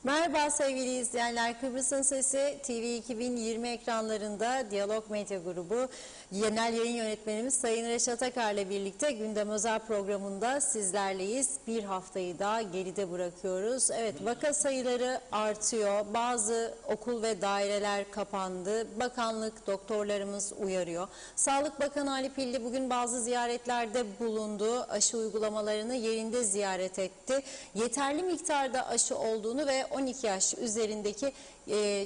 Merhaba sevgili izleyenler. Kıbrıs'ın Sesi TV 2020 ekranlarında Diyalog Medya Grubu Genel Yayın Yönetmenimiz Sayın Reşat Akar'la birlikte Gündem Özel programında sizlerleyiz. Bir haftayı da geride bırakıyoruz. Evet, vaka sayıları artıyor. Bazı okul ve daireler kapandı. Bakanlık, doktorlarımız uyarıyor. Sağlık Bakanı Ali Pilli bugün bazı ziyaretlerde bulundu. Aşı uygulamalarını yerinde ziyaret etti. Yeterli miktarda aşı olduğunu ve 12 yaş üzerindeki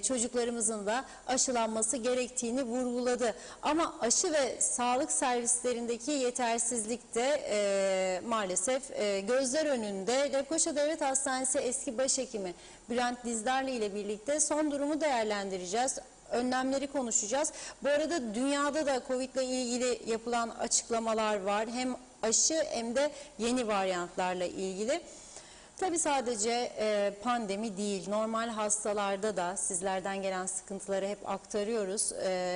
çocuklarımızın da aşılanması gerektiğini vurguladı. Ama aşı ve sağlık servislerindeki yetersizlik de maalesef gözler önünde. Lefkoşa Devlet Hastanesi eski başhekimi Bülent Dizdarlı ile birlikte son durumu değerlendireceğiz. Önlemleri konuşacağız. Bu arada dünyada da Covid ile ilgili yapılan açıklamalar var. Hem aşı hem de yeni varyantlarla ilgili. Tabii sadece pandemi değil, normal hastalarda da sizlerden gelen sıkıntıları hep aktarıyoruz.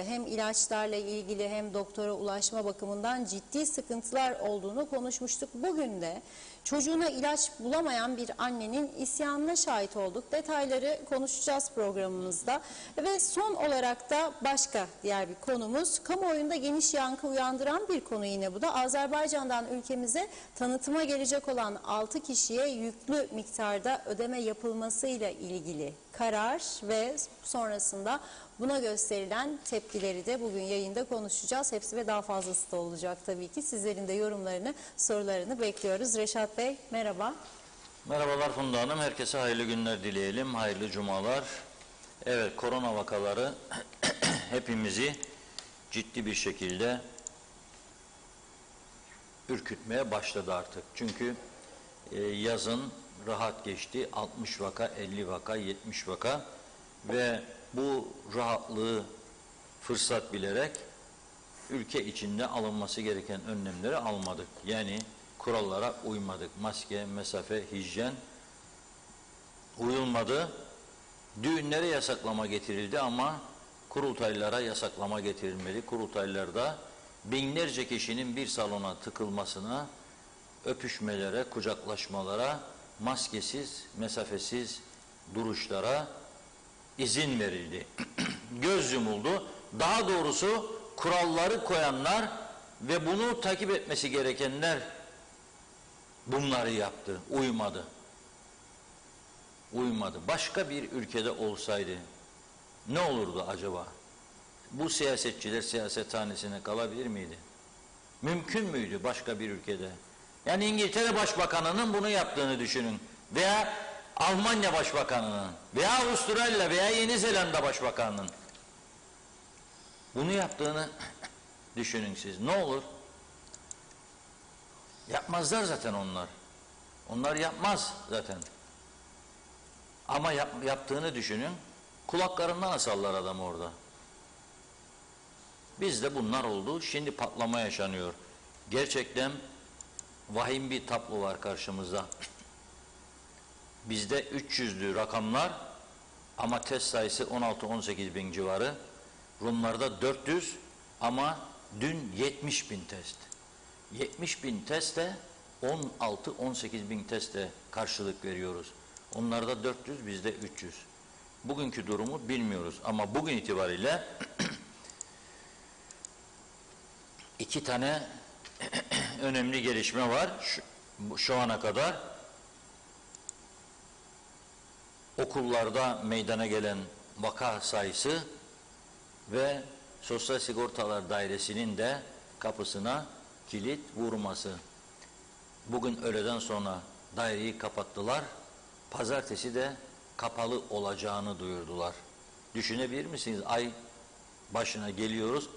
Hem ilaçlarla ilgili hem doktora ulaşma bakımından ciddi sıkıntılar olduğunu konuşmuştuk. Bugün de çocuğuna ilaç bulamayan bir annenin isyanına şahit olduk. Detayları konuşacağız programımızda. Ve son olarak da başka diğer bir konumuz, kamuoyunda geniş yankı uyandıran bir konu yine bu da. Azerbaycan'dan ülkemize tanıtıma gelecek olan 6 kişiye yüklü miktarda ödeme yapılmasıyla ilgili karar ve sonrasında buna gösterilen tepkileri de bugün yayında konuşacağız. Hepsi ve daha fazlası da olacak tabii ki. Sizlerin de yorumlarını, sorularını bekliyoruz. Reşat Bey merhaba. Merhabalar Funda Hanım. Herkese hayırlı günler dileyelim. Hayırlı cumalar. Evet, korona vakaları hepimizi ciddi bir şekilde ürkütmeye başladı artık. Çünkü yazın rahat geçti. 60 vaka, 50 vaka, 70 vaka ve bu rahatlığı fırsat bilerek ülke içinde alınması gereken önlemleri almadık. Yani kurallara uymadık. Maske, mesafe, hijyen uyulmadı. Düğünlere yasaklama getirildi ama kurultaylara yasaklama getirilmedi. Kurultaylarda binlerce kişinin bir salona tıkılmasına, öpüşmelere, kucaklaşmalara, maskesiz, mesafesiz duruşlara izin verildi. Göz yumuldu. Daha doğrusu kuralları koyanlar ve bunu takip etmesi gerekenler bunları yaptı, uymadı. Uymadı. Başka bir ülkede olsaydı ne olurdu acaba? Bu siyasetçiler siyasethanesine kalabilir miydi? Mümkün müydü başka bir ülkede? Yani İngiltere Başbakanı'nın bunu yaptığını düşünün. Veya Almanya Başbakanı'nın veya Avustralya veya Yeni Zelanda Başbakanı'nın bunu yaptığını düşünün siz. Ne olur? Yapmazlar zaten onlar. Onlar yapmaz zaten. Ama yaptığını düşünün. Kulaklarından asallar adamı orada. Bizde bunlar oldu. Şimdi patlama yaşanıyor. Gerçekten vahim bir tablo var karşımızda. Bizde 300'lü rakamlar ama test sayısı 16-18 bin civarı. Rumlarda 400 ama dün 70 bin test. 70 bin teste 16-18 bin teste karşılık veriyoruz. Onlarda 400, bizde 300. Bugünkü durumu bilmiyoruz ama bugün itibariyle iki tane önemli gelişme var. Şu ana kadar okullarda meydana gelen vaka sayısı ve Sosyal Sigortalar Dairesi'nin de kapısına kilit vurması. Bugün öğleden sonra daireyi kapattılar. Pazartesi de kapalı olacağını duyurdular. Düşünebilir misiniz? Ay başına geliyoruz.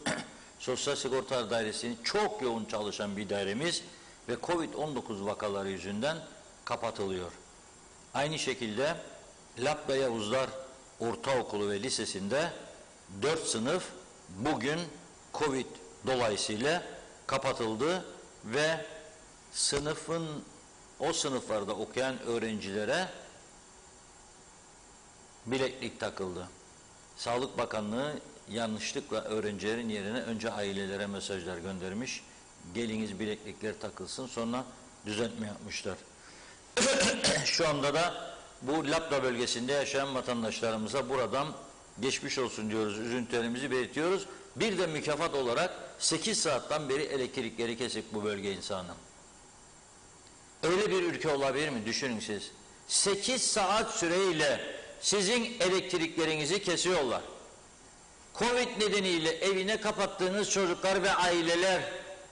Sosyal Sigortalar Dairesi'nin çok yoğun çalışan bir dairemiz ve Covid-19 vakaları yüzünden kapatılıyor. Aynı şekilde Lapla Yavuzlar Ortaokulu ve Lisesi'nde 4 sınıf bugün Covid dolayısıyla kapatıldı ve o sınıflarda okuyan öğrencilere bileklik takıldı. Sağlık Bakanlığı yanlışlıkla öğrencilerin yerine önce ailelere mesajlar göndermiş. Geliniz bileklikler takılsın, sonra düzeltme yapmışlar. Şu anda da bu Labra bölgesinde yaşayan vatandaşlarımıza buradan geçmiş olsun diyoruz, üzüntülerimizi belirtiyoruz. Bir de mükafat olarak 8 saatten beri elektrikleri kesik bu bölge insanı. Öyle bir ülke olabilir mi? Düşünün siz. 8 saat süreyle sizin elektriklerinizi kesiyorlar. Covid nedeniyle evine kapattığınız çocuklar ve aileler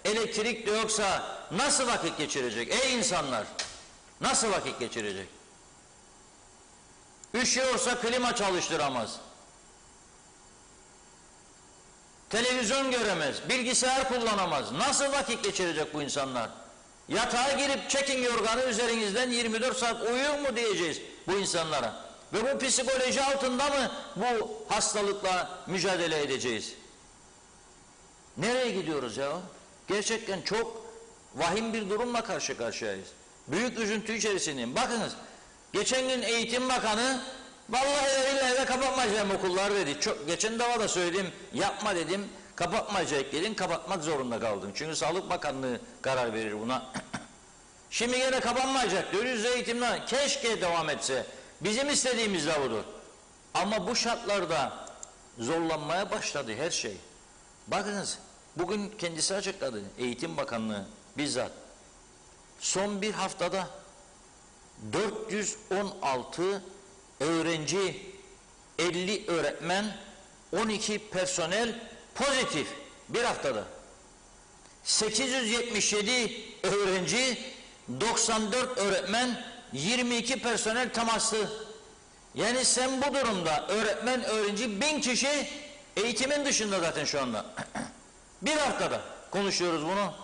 elektrik de yoksa nasıl vakit geçirecek? Ey insanlar! Nasıl vakit geçirecek? Üşüyorsa klima çalıştıramaz. Televizyon göremez, bilgisayar kullanamaz. Nasıl vakit geçirecek bu insanlar? Yatağa girip çekin yorganı üzerinizden 24 saat uyuyor mu diyeceğiz bu insanlara. Ve bu psikoloji altında mı bu hastalıkla mücadele edeceğiz? Nereye gidiyoruz ya? Gerçekten çok vahim bir durumla karşı karşıyayız. Büyük üzüntü içerisindeyim. Bakınız, geçen gün Eğitim Bakanı vallahi billahi de kapatmayacağım okullar dedi. Geçen defa da söyledim, yapma dedim, kapatmayacak dedin, kapatmak zorunda kaldım. Çünkü Sağlık Bakanlığı karar verir buna. Şimdi yine kapanmayacak diyor, yüz eğitimden. Keşke devam etse. Bizim istediğimiz de budur. Ama bu şartlarda zorlanmaya başladı her şey. Bakınız, bugün kendisi açıkladı, Eğitim Bakanlığı bizzat. Son bir haftada 416 öğrenci, 50 öğretmen, 12 personel pozitif bir haftada. 877 öğrenci, 94 öğretmen, 22 personel temaslı. Yani sen bu durumda öğretmen, öğrenci 1000 kişi eğitimin dışında zaten şu anda. Bir haftada konuşuyoruz bunu.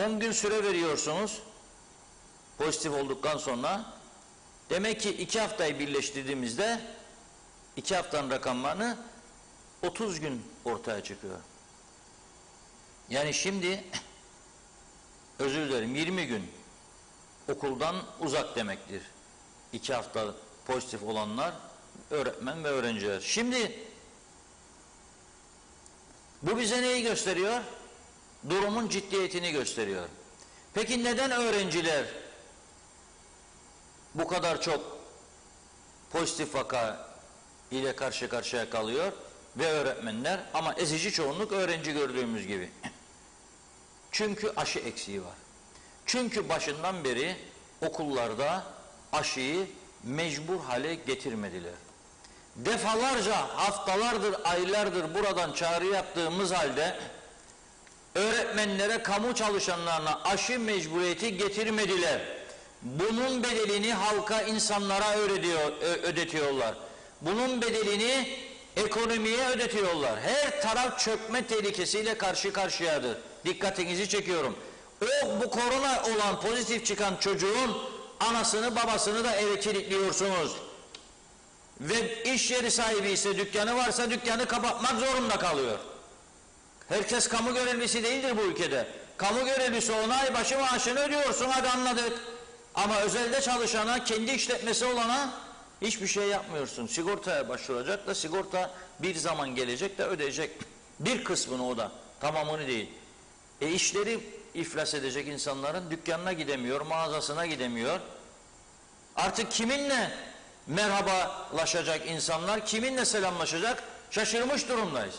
10 gün süre veriyorsunuz pozitif olduktan sonra. Demek ki 2 haftayı birleştirdiğimizde 2 haftanın rakamlarını 30 gün ortaya çıkıyor. Yani şimdi özür dilerim 20 gün okuldan uzak demektir. 2 hafta pozitif olanlar öğretmen ve öğrenciler. Şimdi bu bize neyi gösteriyor? Durumun ciddiyetini gösteriyor. Peki neden öğrenciler bu kadar çok pozitif vaka ile karşı karşıya kalıyor ve öğretmenler, ama ezici çoğunluk öğrenci gördüğümüz gibi? Çünkü aşı eksiği var. Çünkü başından beri okullarda aşıyı mecbur hale getirmediler. Defalarca, haftalardır, aylardır buradan çağrı yaptığımız halde öğretmenlere, kamu çalışanlarına aşı mecburiyeti getirmediler. Bunun bedelini halka, insanlara ödetiyorlar. Bunun bedelini ekonomiye ödetiyorlar. Her taraf çökme tehlikesiyle karşı karşıyadır. Dikkatinizi çekiyorum. Bu korona olan pozitif çıkan çocuğun anasını babasını da eve kilitliyorsunuz. Ve iş yeri sahibi ise, dükkanı varsa dükkanı kapatmak zorunda kalıyor. Herkes kamu görevlisi değildir bu ülkede. Kamu görevlisi olana ay başı maaşını ödüyorsun, hadi anladık. Ama özelde çalışana, kendi işletmesi olana hiçbir şey yapmıyorsun. Sigortaya başvuracak da sigorta bir zaman gelecek de ödeyecek. Bir kısmını, o da tamamını değil. İşleri iflas edecek insanların dükkanına gidemiyor, mağazasına gidemiyor. Artık kiminle merhabalaşacak insanlar, kiminle selamlaşacak şaşırmış durumdayız.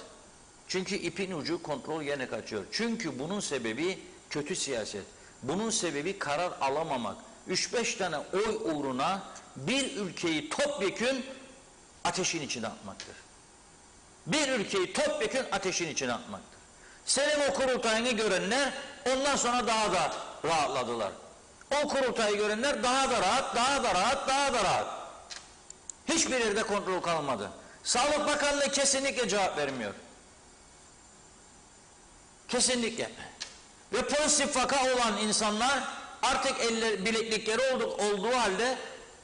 Çünkü ipin ucu kontrol yerine kaçıyor. Çünkü bunun sebebi kötü siyaset. Bunun sebebi karar alamamak. 3-5 tane oy uğruna bir ülkeyi topyekün ateşin içine atmaktır. Bir ülkeyi topyekün ateşin içine atmaktır. Senin o kurultayını görenler ondan sonra daha da rahatladılar. O kurultayı görenler daha da rahat, daha da rahat, daha da rahat. Hiçbir yerde kontrol kalmadı. Sağlık Bakanlığı kesinlikle cevap vermiyor. Kesinlikle. Ve pozitif vaka olan insanlar artık bileklikleri olduğu halde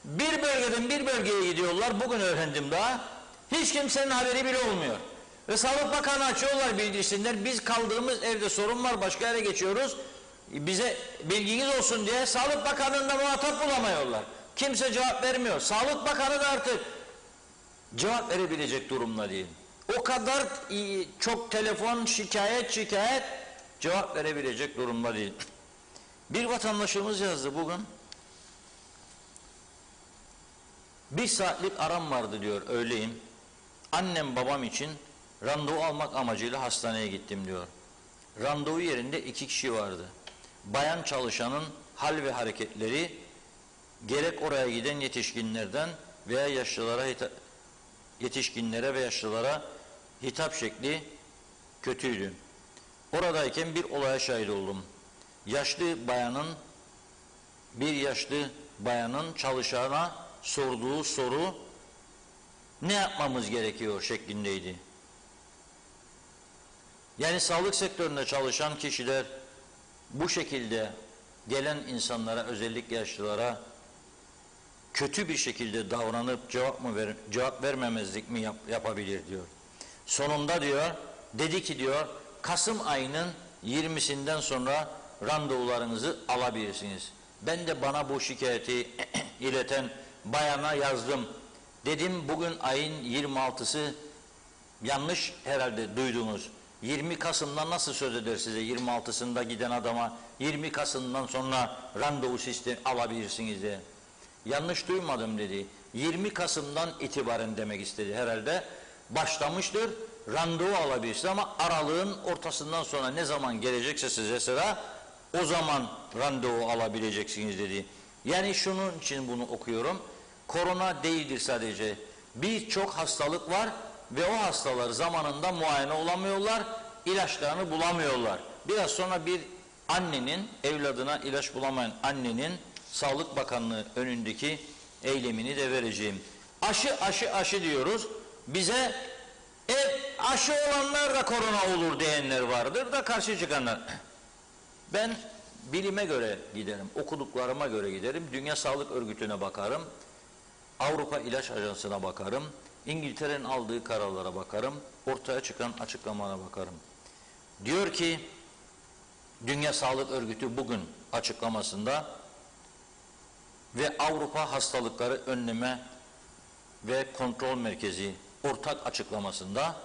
bir bölgeden bir bölgeye gidiyorlar. Bugün öğrendim daha. Hiç kimsenin haberi bile olmuyor. Ve Sağlık Bakanı açıyorlar bildirsinler. Biz kaldığımız evde sorun var, başka yere geçiyoruz. Bize bilginiz olsun diye Sağlık Bakanı'nda muhatap bulamıyorlar. Kimse cevap vermiyor. Sağlık Bakanı da artık cevap verebilecek durumda değil. O kadar çok telefon, şikayet cevap verebilecek durumda değil. Bir vatandaşımız yazdı bugün. Bir saatlik aram vardı diyor öğleyin. Annem babam için randevu almak amacıyla hastaneye gittim diyor. Randevu yerinde 2 kişi vardı. Bayan çalışanın hal ve hareketleri gerek oraya giden yetişkinlerden veya yetişkinlere ve yaşlılara hitap şekli kötüydü. Oradayken bir olaya şahit oldum. Bir yaşlı bayanın çalışana sorduğu soru ne yapmamız gerekiyor şeklindeydi. Yani sağlık sektöründe çalışan kişiler bu şekilde gelen insanlara, özellikle yaşlılara kötü bir şekilde davranıp cevap vermemezlik mi yapabilir diyor. Sonunda diyor, dedi ki diyor, Kasım ayının 20'sinden sonra randevularınızı alabilirsiniz. Ben de bana bu şikayeti ileten bayana yazdım. Dedim bugün ayın 26'sı, yanlış herhalde duydunuz. 20 Kasım'dan nasıl söz eder size 26'sında giden adama 20 Kasım'dan sonra randevu sistemi alabilirsiniz diye. Yanlış duymadım dedi. 20 Kasım'dan itibaren demek istedi herhalde. Başlamıştır, randevu alabilirsiniz ama aralığın ortasından sonra ne zaman gelecekse size sıra o zaman randevu alabileceksiniz dedi. Yani şunun için bunu okuyorum. Korona değildir sadece. Birçok hastalık var ve o hastalar zamanında muayene olamıyorlar, ilaçlarını bulamıyorlar. Biraz sonra bir annenin, evladına ilaç bulamayan annenin Sağlık Bakanlığı önündeki eylemini de vereceğim. Aşı diyoruz. Bize aşı olanlar da korona olur diyenler vardır da karşı çıkanlar. Ben bilime göre giderim, okuduklarıma göre giderim, Dünya Sağlık Örgütü'ne bakarım, Avrupa İlaç Ajansı'na bakarım, İngiltere'nin aldığı kararlara bakarım, ortaya çıkan açıklamalara bakarım. Diyor ki, Dünya Sağlık Örgütü bugün açıklamasında ve Avrupa Hastalıkları Önleme ve Kontrol Merkezi ortak açıklamasında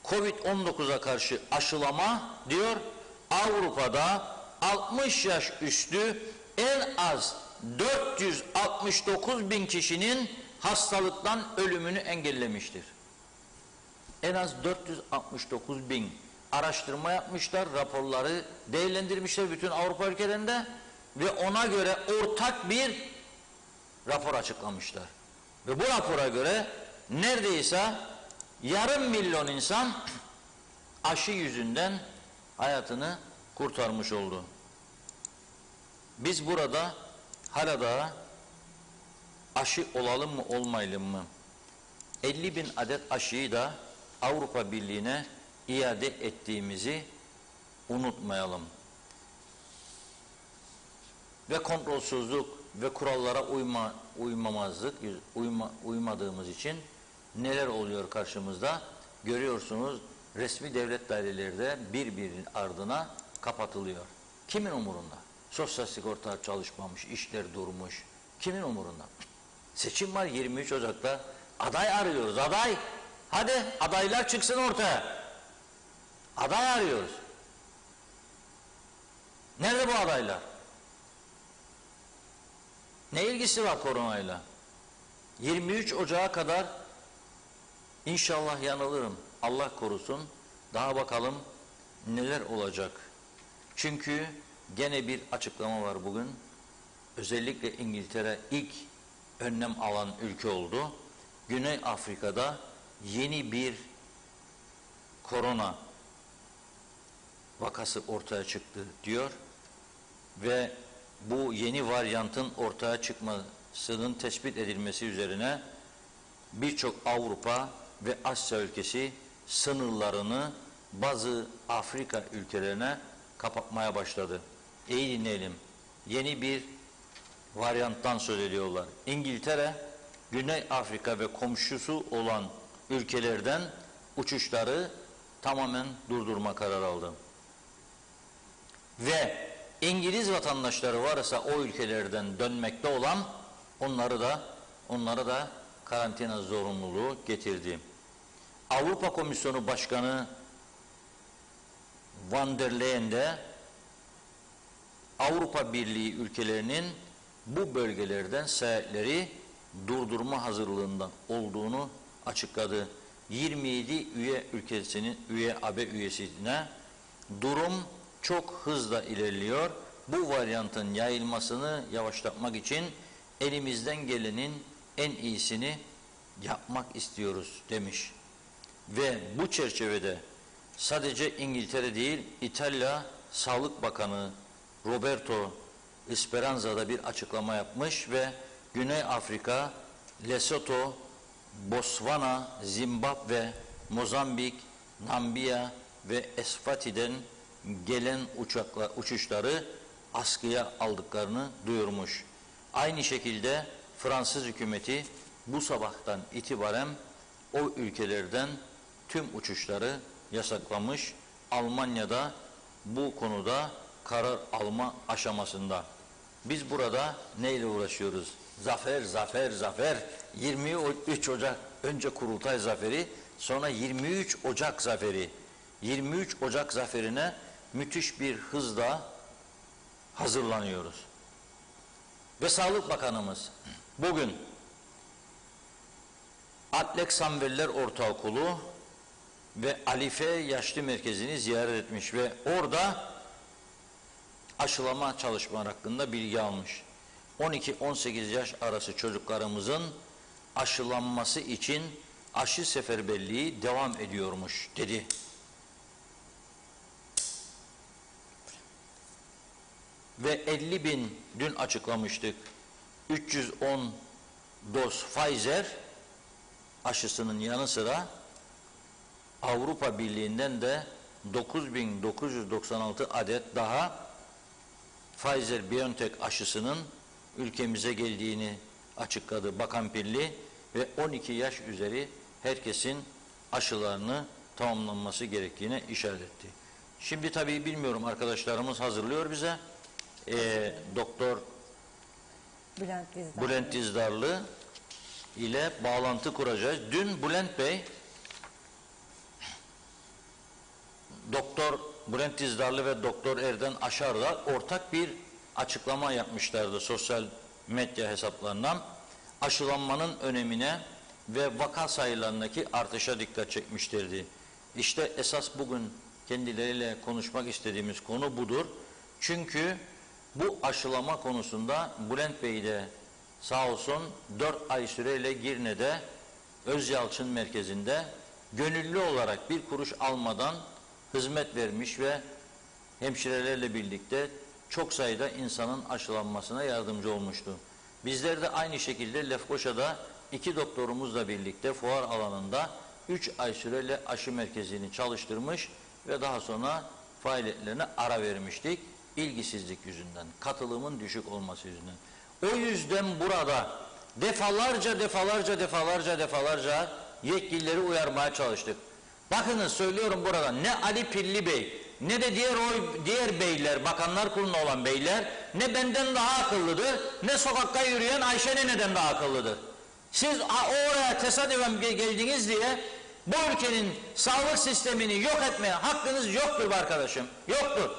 Covid-19'a karşı aşılama diyor, Avrupa'da 60 yaş üstü en az 469 bin kişinin hastalıktan ölümünü engellemiştir. En az 469 bin araştırma yapmışlar, raporları değerlendirmişler bütün Avrupa ülkelerinde ve ona göre ortak bir rapor açıklamışlar. Ve bu rapora göre neredeyse 500.000 insan aşı yüzünden hayatını kurtarmış oldu. Biz burada hala da aşı olalım mı olmayalım mı? 50.000 adet aşıyı da Avrupa Birliği'ne iade ettiğimizi unutmayalım. Ve kontrolsüzlük ve kurallara uymadığımız için neler oluyor karşımızda? Görüyorsunuz, resmi devlet daireleri de birbirinin ardına kapatılıyor. Kimin umurunda? Sosyal sigorta çalışmamış, işler durmuş. Kimin umurunda? Seçim var 23 Ocak'ta. Aday arıyoruz, aday. Hadi adaylar çıksın ortaya. Aday arıyoruz. Nerede bu adaylar? Ne ilgisi var koronayla? 23 Ocak'a kadar inşallah yanılırım. Allah korusun. Daha bakalım neler olacak. Çünkü gene bir açıklama var bugün. Özellikle İngiltere ilk önlem alan ülke oldu. Güney Afrika'da yeni bir korona vakası ortaya çıktı diyor. Ve bu yeni varyantın ortaya çıkmasının tespit edilmesi üzerine birçok Avrupa ve Asya ülkesi sınırlarını bazı Afrika ülkelerine kapatmaya başladı. İyi dinleyelim. Yeni bir varyanttan söz ediyorlar. İngiltere, Güney Afrika ve komşusu olan ülkelerden uçuşları tamamen durdurma kararı aldı. Ve İngiliz vatandaşları varsa o ülkelerden dönmekte olan onlara da karantina zorunluluğu getirdi. Avrupa Komisyonu Başkanı Van der Leyen de Avrupa Birliği ülkelerinin bu bölgelerden seyahatleri durdurma hazırlığında olduğunu açıkladı. 27 üye AB üyesine durum çok hızla ilerliyor. Bu varyantın yayılmasını yavaşlatmak için elimizden gelenin en iyisini yapmak istiyoruz demiş. Ve bu çerçevede sadece İngiltere değil, İtalya Sağlık Bakanı Roberto Speranza da bir açıklama yapmış ve Güney Afrika, Lesotho, Botswana, Zimbabwe, Mozambik, Namibya ve Eswati'den gelen uçuşları askıya aldıklarını duyurmuş. Aynı şekilde Fransız hükümeti bu sabahtan itibaren o ülkelerden tüm uçuşları yasaklamış. Almanya'da bu konuda karar alma aşamasında. Biz burada neyle uğraşıyoruz? Zafer, zafer, zafer. 23 Ocak önce Kurultay Zaferi, sonra 23 Ocak Zaferi. 23 Ocak Zaferi'ne müthiş bir hızla hazırlanıyoruz. Ve Sağlık Bakanımız bugün Atlek Samveliler Ortaokulu ve Alife Yaşlı Merkezi'ni ziyaret etmiş ve orada aşılama çalışmaları hakkında bilgi almış. 12-18 yaş arası çocuklarımızın aşılanması için aşı seferberliği devam ediyormuş dedi. Ve 50 bin dün açıklamıştık. 310 doz Pfizer aşısının yanı sıra Avrupa Birliği'nden de 9.996 adet daha Pfizer-BioNTech aşısının ülkemize geldiğini açıkladı Bakan Pilli ve 12 yaş üzeri herkesin aşılarını tamamlanması gerektiğine işaret etti. Şimdi tabii bilmiyorum, arkadaşlarımız hazırlıyor bize. Doktor Bülent Dizdarlı ile bağlantı kuracağız. Dün Bülent Bey, Doktor Bülent Dizdarlı ve Doktor Erden Aşar'la ortak bir açıklama yapmışlardı sosyal medya hesaplarından. Aşılanmanın önemine ve vaka sayılarındaki artışa dikkat çekmişlerdi. İşte esas bugün kendileriyle konuşmak istediğimiz konu budur. Çünkü bu aşılama konusunda Bülent Bey de sağ olsun 4 ay süreyle Girne'de Özyalçın Merkezi'nde gönüllü olarak bir kuruş almadan hizmet vermiş ve hemşirelerle birlikte çok sayıda insanın aşılanmasına yardımcı olmuştu. Bizler de aynı şekilde Lefkoşa'da 2 doktorumuzla birlikte fuar alanında 3 ay süreyle aşı merkezini çalıştırmış ve daha sonra faaliyetlerine ara vermiştik. İlgisizlik yüzünden, katılımın düşük olması yüzünden. O yüzden burada defalarca yetkilileri uyarmaya çalıştık. Bakınız, söylüyorum burada, ne Ali Pilli Bey ne de diğer beyler, bakanlar kuruluna olan beyler ne benden daha akıllıdır, ne sokakta yürüyen Ayşe neneden daha akıllıdır. Siz oraya tesadüfen geldiniz diye bu ülkenin sağlık sistemini yok etmeye hakkınız yoktur arkadaşım, yoktur.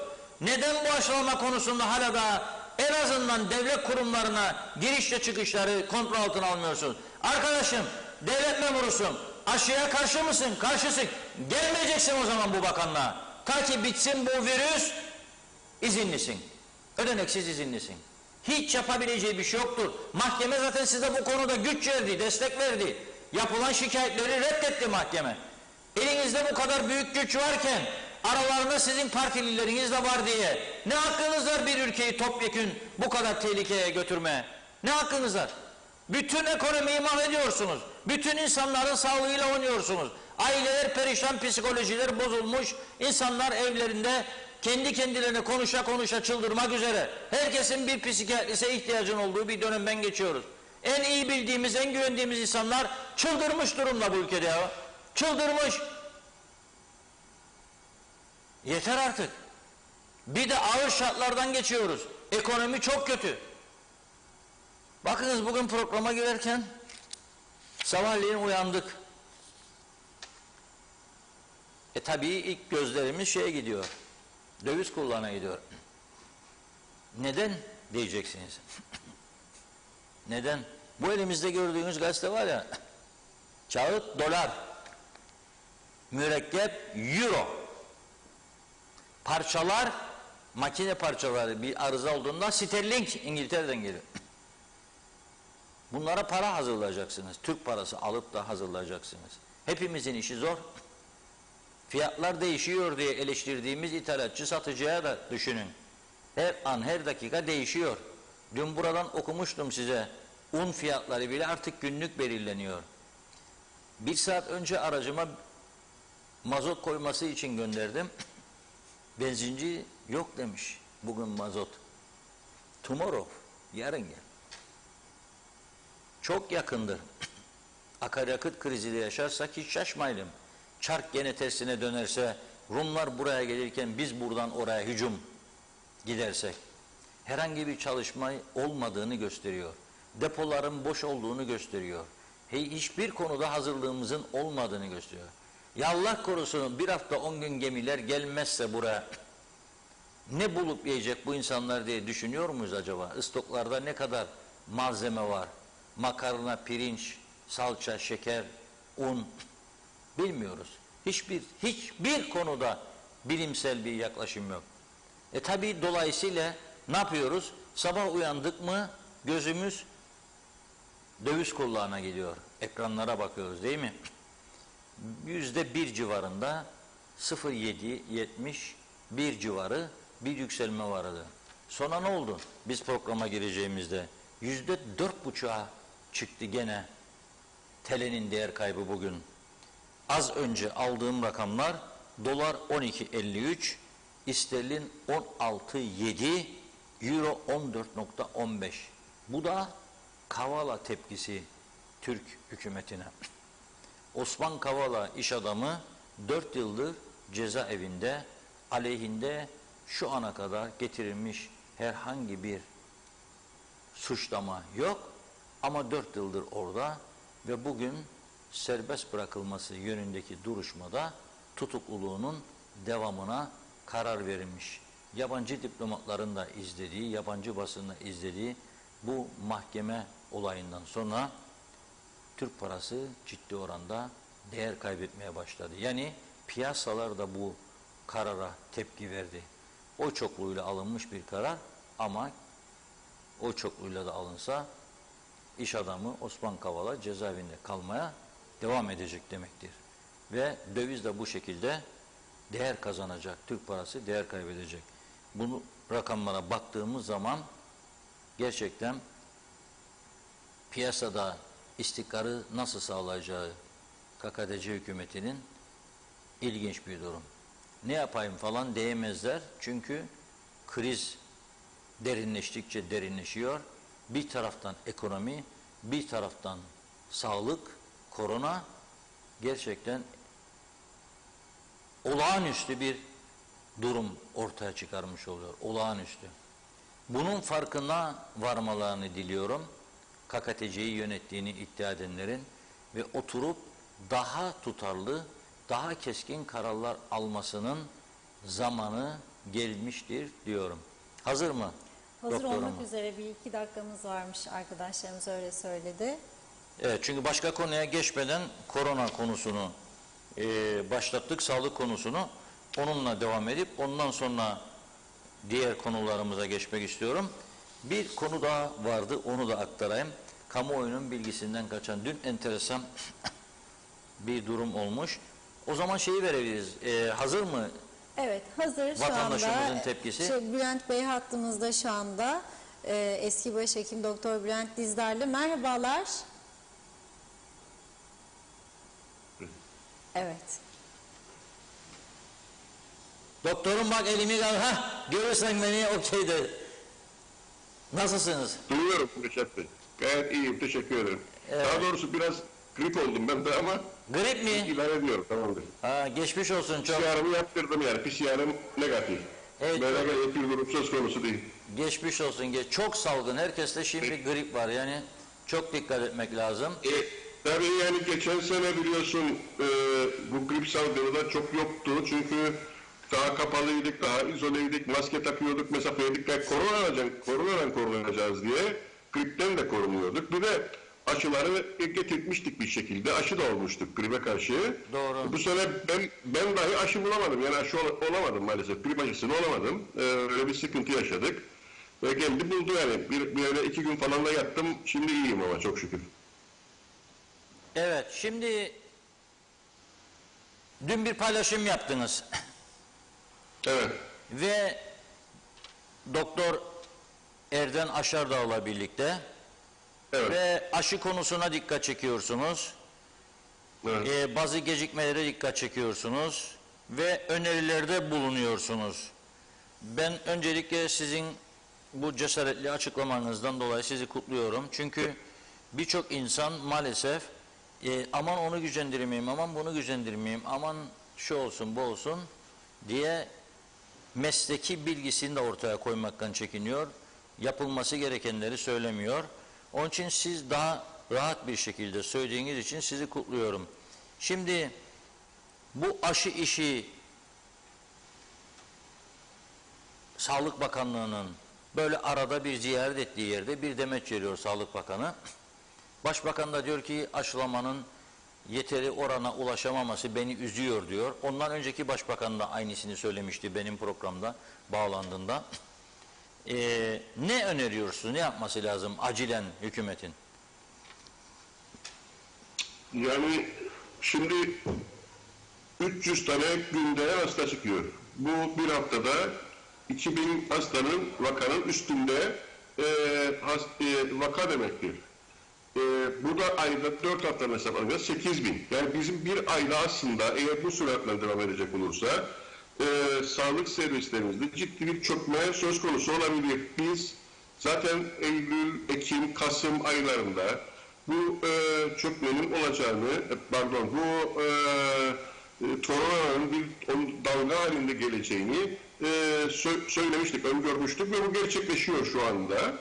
Neden bu aşılama konusunda hala da en azından devlet kurumlarına girişle çıkışları kontrol altına almıyorsunuz? Arkadaşım, devlet memurusun, aşıya karşı mısın? Karşısın. Gelmeyeceksin o zaman bu bakanlığa. Ta ki bitsin bu virüs, izinlisin. Ödeneksiz izinlisin. Hiç yapabileceği bir şey yoktur. Mahkeme zaten size bu konuda güç verdi, destek verdi. Yapılan şikayetleri reddetti mahkeme. Elinizde bu kadar büyük güç varken, aralarında sizin partilileriniz de var diye ne hakkınız var bir ülkeyi topyekün bu kadar tehlikeye götürmeye? Ne hakkınız var? Bütün ekonomiyi mahvediyorsunuz. Bütün insanların sağlığıyla oynuyorsunuz. Aileler perişan, psikolojiler bozulmuş. İnsanlar evlerinde kendi kendilerine konuşa çıldırmak üzere. Herkesin bir psikiyatrise ihtiyacın olduğu bir dönemden geçiyoruz. En iyi bildiğimiz, en güvendiğimiz insanlar çıldırmış durumda bu ülkede ya. Çıldırmış. Yeter artık. Bir de ağır şartlardan geçiyoruz. Ekonomi çok kötü. Bakınız, bugün programa girerken sabahleyin uyandık. Tabii ilk gözlerimiz şeye gidiyor. Döviz kurlarına gidiyor. Neden diyeceksiniz? Neden? Bu elimizde gördüğünüz gazete var ya, kağıt dolar, mürekkep euro, parçalar, makine parçaları bir arıza olduğunda sterling İngiltere'den geliyor. Bunlara para hazırlayacaksınız. Türk parası alıp da hazırlayacaksınız. Hepimizin işi zor. Fiyatlar değişiyor diye eleştirdiğimiz ithalatçı satıcıya da düşünün. Her an her dakika değişiyor. Dün buradan okumuştum size. Un fiyatları bile artık günlük belirleniyor. Bir saat önce aracıma mazot koyması için gönderdim. Benzinci yok demiş. Bugün mazot. Tomorrow. Yarın gel. Çok yakındır. Akaryakıt krizi de yaşarsak hiç şaşmayalım. Çark gene tersine dönerse, Rumlar buraya gelirken biz buradan oraya hücum gidersek, herhangi bir çalışma olmadığını gösteriyor. Depoların boş olduğunu gösteriyor. Hiçbir konuda hazırlığımızın olmadığını gösteriyor. Ya Allah korusun bir hafta 10 gün gemiler gelmezse buraya ne bulup yiyecek bu insanlar diye düşünüyor muyuz acaba? Stoklarda ne kadar malzeme var? Makarna, pirinç, salça, şeker, un bilmiyoruz. Hiçbir konuda bilimsel bir yaklaşım yok. Tabii dolayısıyla ne yapıyoruz? Sabah uyandık mı gözümüz döviz kulağına gidiyor. Ekranlara bakıyoruz değil mi? %1 civarında 0,7-71 civarı bir yükselme vardı. Sonra ne oldu? Biz programa gireceğimizde %4,5'a çıktı gene TL'nin değer kaybı bugün. Az önce aldığım rakamlar dolar 12,53, sterlin 16,7, euro 14,15. Bu da Kavala tepkisi Türk hükümetine. Osman Kavala iş adamı 4 yıldır cezaevinde, aleyhinde şu ana kadar getirilmiş herhangi bir suçlama yok ama 4 yıldır orada ve bugün serbest bırakılması yönündeki duruşmada tutukluluğunun devamına karar verilmiş. Yabancı diplomatların da izlediği, yabancı basında izlediği bu mahkeme olayından sonra Türk parası ciddi oranda değer kaybetmeye başladı. Yani piyasalar da bu karara tepki verdi. Oy çokluğuyla alınmış bir karar ama oy çokluğuyla da alınsa iş adamı Osman Kavala cezaevinde kalmaya devam edecek demektir. Ve döviz de bu şekilde değer kazanacak. Türk parası değer kaybedecek. Bu rakamlara baktığımız zaman gerçekten piyasada istikrarı nasıl sağlayacağı KKTC hükümetinin ilginç bir durum. Ne yapayım falan diyemezler. Çünkü kriz derinleştikçe derinleşiyor. Bir taraftan ekonomi, bir taraftan sağlık, korona gerçekten olağanüstü bir durum ortaya çıkarmış oluyor. Olağanüstü. Bunun farkına varmalarını diliyorum. KKTC'yi yönettiğini iddia edenlerin ve oturup daha tutarlı, daha keskin kararlar almasının zamanı gelmiştir diyorum. Hazır mı? Hazır olmak üzere, bir iki dakikamız varmış, arkadaşlarımız öyle söyledi. Evet, çünkü başka konuya geçmeden korona konusunu başlattık, sağlık konusunu. Onunla devam edip ondan sonra diğer konularımıza geçmek istiyorum. Bir konu daha vardı, onu da aktarayım. Kamuoyunun bilgisinden kaçan dün enteresan bir durum olmuş. O zaman şeyi verebiliriz. Hazır mı? Evet, hazır şu anda. Vatandaşımızın tepkisi. Bülent Bey hattımızda şu anda. Eski Başhekim Doktor Bülent Dizdarlı. Merhabalar. Evet. Doktorum bak elimi kal. Görürsen beni okeydir. Nasılsınız? Duyuyorum Reşat Bey. Gayet iyiyim, teşekkür ederim. Evet. Daha doğrusu biraz grip oldum ben de ama Grip mi? ilave ediyorum, tamamdır. Geçmiş olsun çok. PCR'ımı yaptırdım yani, PCR'ım negatif. Evet. Böyle gayet bir durum söz konusu değil. Geçmiş olsun. Çok salgın. Herkeste şimdi grip var. Yani çok dikkat etmek lazım. Tabii yani geçen sene biliyorsun bu grip salgını da çok yoktu. Çünkü daha kapalıydık, daha izoleydik, maske takıyorduk, mesafeydik. Koronadan korunacağız diye gripten de korunuyorduk. Bir de aşıları getirtmiştik bir şekilde. Aşı da olmuştuk gribe karşı. Doğru. Bu sene ben dahi aşı bulamadım. Yani aşı olamadım maalesef. Grip aşısını olamadım. Öyle bir sıkıntı yaşadık. Ve geldi buldu yani. Bir öyle 2 gün falan da yattım. Şimdi iyiyim ama çok şükür. Evet, şimdi dün bir paylaşım yaptınız. Evet. Ve Doktor Erden Aşardağ'la birlikte Evet. ve aşı konusuna dikkat çekiyorsunuz. Evet. Bazı gecikmelere dikkat çekiyorsunuz ve önerilerde bulunuyorsunuz. Ben öncelikle sizin bu cesaretli açıklamanızdan dolayı sizi kutluyorum. Çünkü birçok insan maalesef aman onu gücendirmeyeyim, aman bunu gücendirmeyeyim, aman şu olsun bu olsun diye mesleki bilgisini de ortaya koymaktan çekiniyor. Yapılması gerekenleri söylemiyor. Onun için siz daha rahat bir şekilde söylediğiniz için sizi kutluyorum. Şimdi bu aşı işi Sağlık Bakanlığı'nın böyle arada bir ziyaret ettiği yerde bir demeç veriyor Sağlık Bakanı. Başbakan da diyor ki aşılamanın yeteri orana ulaşamaması beni üzüyor diyor. Ondan önceki başbakan da aynısını söylemişti benim programda bağlandığında. Ne öneriyorsunuz? Ne yapması lazım acilen hükümetin? Yani şimdi 300 tane günde hasta çıkıyor. Bu bir haftada 2000 vakanın üstünde vaka demektir. Bu da ayda 4 haftanın hesaplanınca 8.000. Yani bizim bir ayda aslında eğer bu süratle devam edecek olursa sağlık servislerimizde ciddi bir çökme söz konusu olabilir. Biz zaten Eylül, Ekim, Kasım aylarında bu çökmenin olacağını, bu koronanın bir dalga halinde geleceğini söylemiştik, öngörmüştük ve bu gerçekleşiyor şu anda.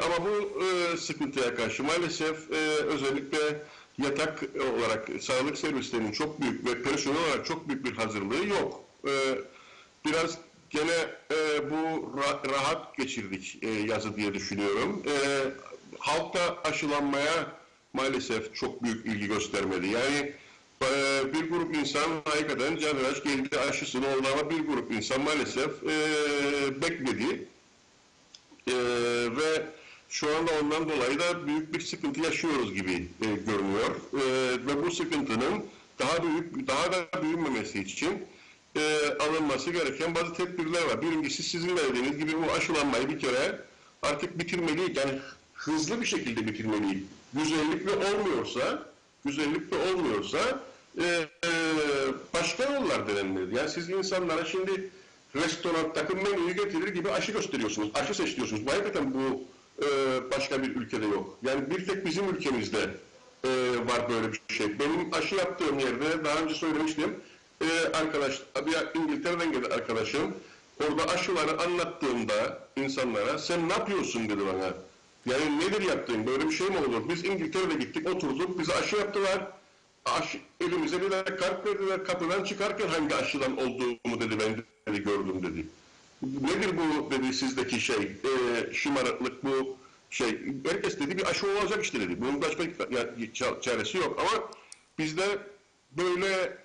Ama bu sıkıntıya karşı maalesef özellikle yatak olarak sağlık servislerinin çok büyük ve personel olarak çok büyük bir hazırlığı yok. Biraz gene bu rahat geçirdik yazı diye düşünüyorum. Halk da aşılanmaya maalesef çok büyük ilgi göstermedi. Yani bir grup insan hakikaten canhıraş geldi aşısını oldu ama bir grup insan maalesef bekledi. Ve şu anda ondan dolayı da büyük bir sıkıntı yaşıyoruz gibi görünüyor. Ve bu sıkıntının daha da büyümemesi için alınması gereken bazı tedbirler var. Birincisi sizin de dediğiniz gibi bu aşılanmayı bir kere artık bitirmeliyiz. Yani hızlı bir şekilde bitirmeliyiz. Güzellikle olmuyorsa başka yollar denenmelidir. Yani siz insanlara şimdi restorandaki menüyü getirir gibi aşı gösteriyorsunuz, aşı seçiyorsunuz. Bu hakikaten bu başka bir ülkede yok. Yani bir tek bizim ülkemizde var böyle bir şey. Benim aşı yaptığım yerde daha önce söylemiştim. Bir İngiltere'den gelen arkadaşım orada aşıları anlattığımda insanlara sen ne yapıyorsun dedi bana. Yani nedir yaptığın, böyle bir şey mi olur? Biz İngiltere'de gittik, oturduk, bize aşı yaptılar. Elimize bir de kart verdiler, kapıdan çıkarken hangi aşıdan olduğumu dedi, ben dedi, gördüm dedi. Nedir bu dedi sizdeki şey, şımarıklık bu şey. Herkes dedi bir aşı olacak işte dedi. Bunun başka çaresi yok ama bizde böyle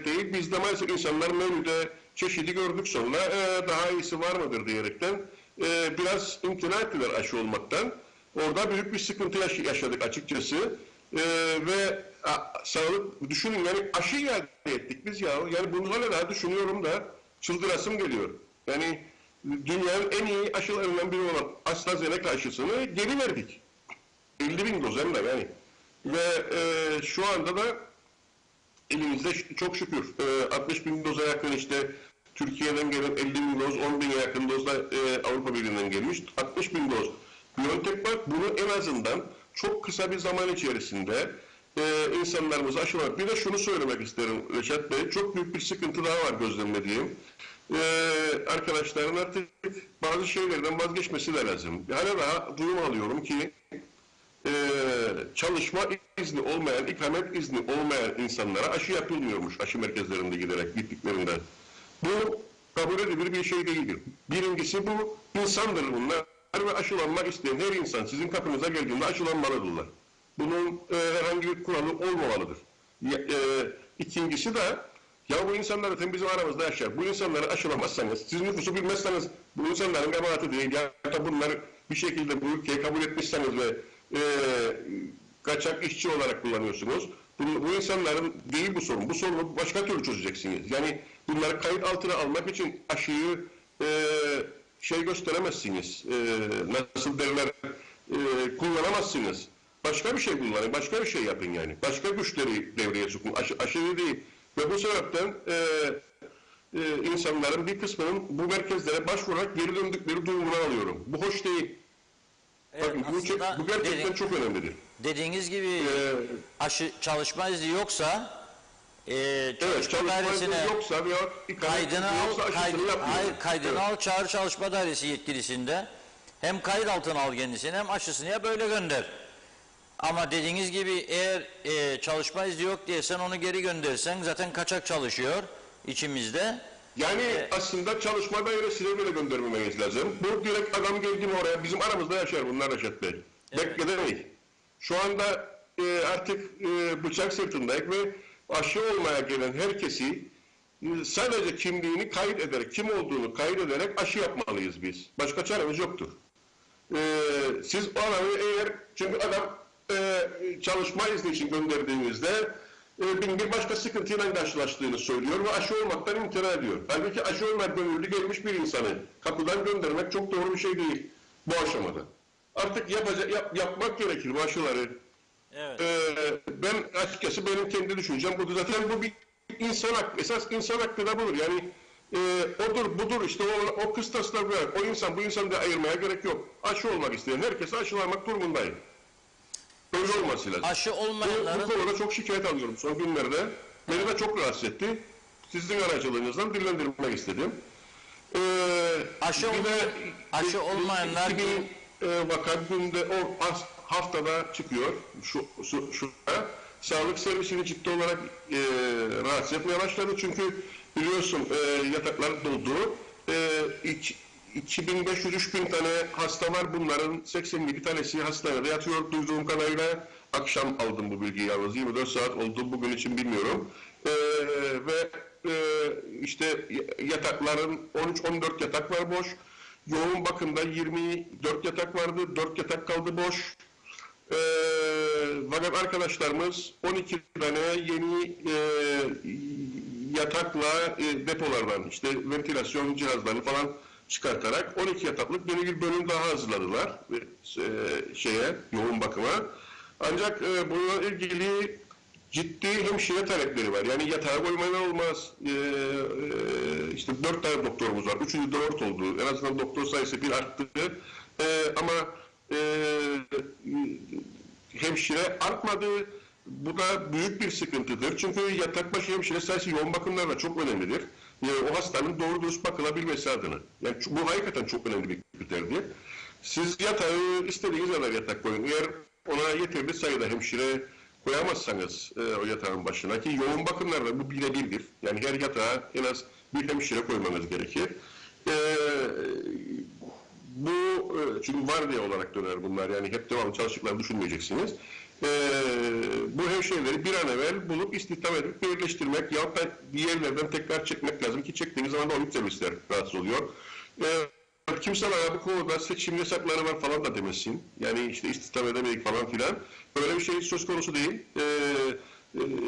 değil. Bizde maalesef insanlar menüde çeşidi gördük sonra daha iyisi var mıdır diyerekten biraz imtina ettiler aşı olmaktan. Orada büyük bir sıkıntı yaşadık açıkçası. Ve sağlık, düşünün yani aşı iade ettik biz ya. Yani bunu hala düşünüyorum da çıldırasım geliyor. Yani dünyanın en iyi aşılarından biri olan AstraZeneca aşısını geri verdik. 50.000 doz hem de yani. Ve şu anda da elimizde çok şükür 60.000 doza yakın işte Türkiye'den gelen 50.000 doz, 10.000'e yakın doz da Avrupa Birliği'nden gelmiş. 60.000 doz BioNTech var. Bunu en azından çok kısa bir zaman içerisinde insanlarımıza aşılamak. Bir de şunu söylemek isterim Reşat Bey. Çok büyük bir sıkıntı daha var gözlemlediğim. Arkadaşların artık bazı şeylerden vazgeçmesi de lazım. Hala daha duyum alıyorum ki çalışma izni olmayan, ikamet izni olmayan insanlara aşı yapılmıyormuş aşı merkezlerinde giderek gittiklerinde. Bu kabul edilir bir şey değildir. Birincisi bu insandır bunlar ve aşılanmak isteyen her insan sizin kapınıza geldiğinde aşılanmalıdırlar. Bunun herhangi bir kuralı olmamalıdır. İkincisi de ya bu insanlar zaten bizim aramızda yaşar. Bu insanları aşılamazsanız, siz nüfusu bilmezseniz bu insanların kabahati değil. Ya da bunları bir şekilde bu ülkeyi kabul etmişseniz ve kaçak işçi olarak kullanıyorsunuz. Bu insanların değil bu sorun. Bu sorunu başka türlü çözeceksiniz. Yani bunları kayıt altına almak için aşıyı gösteremezsiniz. Nasıl derler, kullanamazsınız. Başka bir şey kullanın, başka bir şey yapın yani. Başka güçleri devreye sokun. Aşırı değil. Ve bu sebepten insanların bir kısmının bu merkezlere başvurarak geri döndükleri durumunu alıyorum. Bu hoş değil. Evet, Bakın, bu gerçekten çok önemlidir. Dediğiniz gibi aşı çalışma izni yoksa çalışma dairesine yoksa veya kaydını al, çağır çalışma dairesi yetkilisinde. Hem kayıt altına al kendisini hem aşısını yap, böyle gönder. Ama dediğiniz gibi eğer çalışma izni yok diye sen onu geri göndersen zaten kaçak çalışıyor içimizde. Yani aslında çalışma dairesine bile göndermemeniz lazım. Bu direkt adam geldi mi oraya, bizim aramızda yaşar bunlar Reşat Bey. Evet. Bekledemeyiz. Şu anda artık bıçak sırtındayız ve aşı olmaya gelen herkesi sadece kimliğini kayıt ederek, kim olduğunu kayıt ederek aşı yapmalıyız biz. Başka çaremiz yoktur. Siz o adamı çünkü adam çalışma izni için gönderdiğinizde bir başka sıkıntıyla karşılaştığını söylüyor ve aşı olmaktan imtina ediyor. Halbuki aşı olmak gönüllü gelmiş bir insanı kapıdan göndermek çok doğru bir şey değil bu aşamada. Artık yapmak gerekir bu aşıları. Evet. Ben açıkçası benim kendi düşüncem budur. Zaten bu bir insan hakkı, esas insan hakkı da budur. Yani odur budur işte o kıstaslar böyle. O insan bu insanı da ayırmaya gerek yok. Aşı olmak isteyen herkese aşılamak durumundayım. Öyle olması lazım. Aşı olmayanların... Bu konuda çok şikayet alıyorum son günlerde. Beni de çok rahatsız etti. Sizin aracılığınızdan dillendirmek istedim. Aşı olmayanlar... 2000 vaka günde o haftada çıkıyor. Şurada. Sağlık servisini ciddi olarak rahatsız etmeye başladı. Çünkü biliyorsun yataklar doldu. 2500-3000 tane hasta var. Bunların 82 tanesi hastanede yatıyor duyduğum kadarıyla. Akşam aldım bu bilgiyi yalnız. 24 saat oldu bugün için bilmiyorum. Ve işte yatakların 13-14 yatak var boş. Yoğun bakımda 24 yatak vardı. 4 yatak kaldı boş. Fakat arkadaşlarımız 12 tane yeni yatakla depolardan işte ventilasyon cihazlarını falan çıkartarak 12 yataklık yeni bir bölüm daha hazırladılar yoğun bakıma. Ancak bununla ilgili ciddi hemşire talepleri var. Yani yatağa koymadan olmaz. İşte 4 tane doktorumuz var. 3'ü 4 oldu. En azından doktor sayısı bir arttı. Ama hemşire artmadı. Bu da büyük bir sıkıntıdır. Çünkü yatak başı hemşire sayısı yoğun bakımlarda çok önemlidir. O hastanın doğru dürüst bakılabilmesi adına. Yani bu hakikaten çok önemli bir kriterdir. Siz yatağı istediğiniz kadar yatak koyun. Eğer ona yeterli sayıda hemşire koyamazsanız o yatağın başına ki yoğun bakımlarda bu birebirdir. Yani her yatağa en az bir hemşire koymanız gerekir. Çünkü vardiya olarak döner bunlar. Yani hep devamlı çalıştıklarını düşünmeyeceksiniz. Bu hemşireleri bir an evvel bulup istihdam edip birleştirmek yahut da bir yerlerden tekrar çekmek lazım ki çektiğiniz zaman da o servisler rahatsız oluyor. Kimse bana bu konuda seçim yasakları var falan da demesin. Yani işte istihdam edemeyiz falan filan. Böyle bir şey söz konusu değil.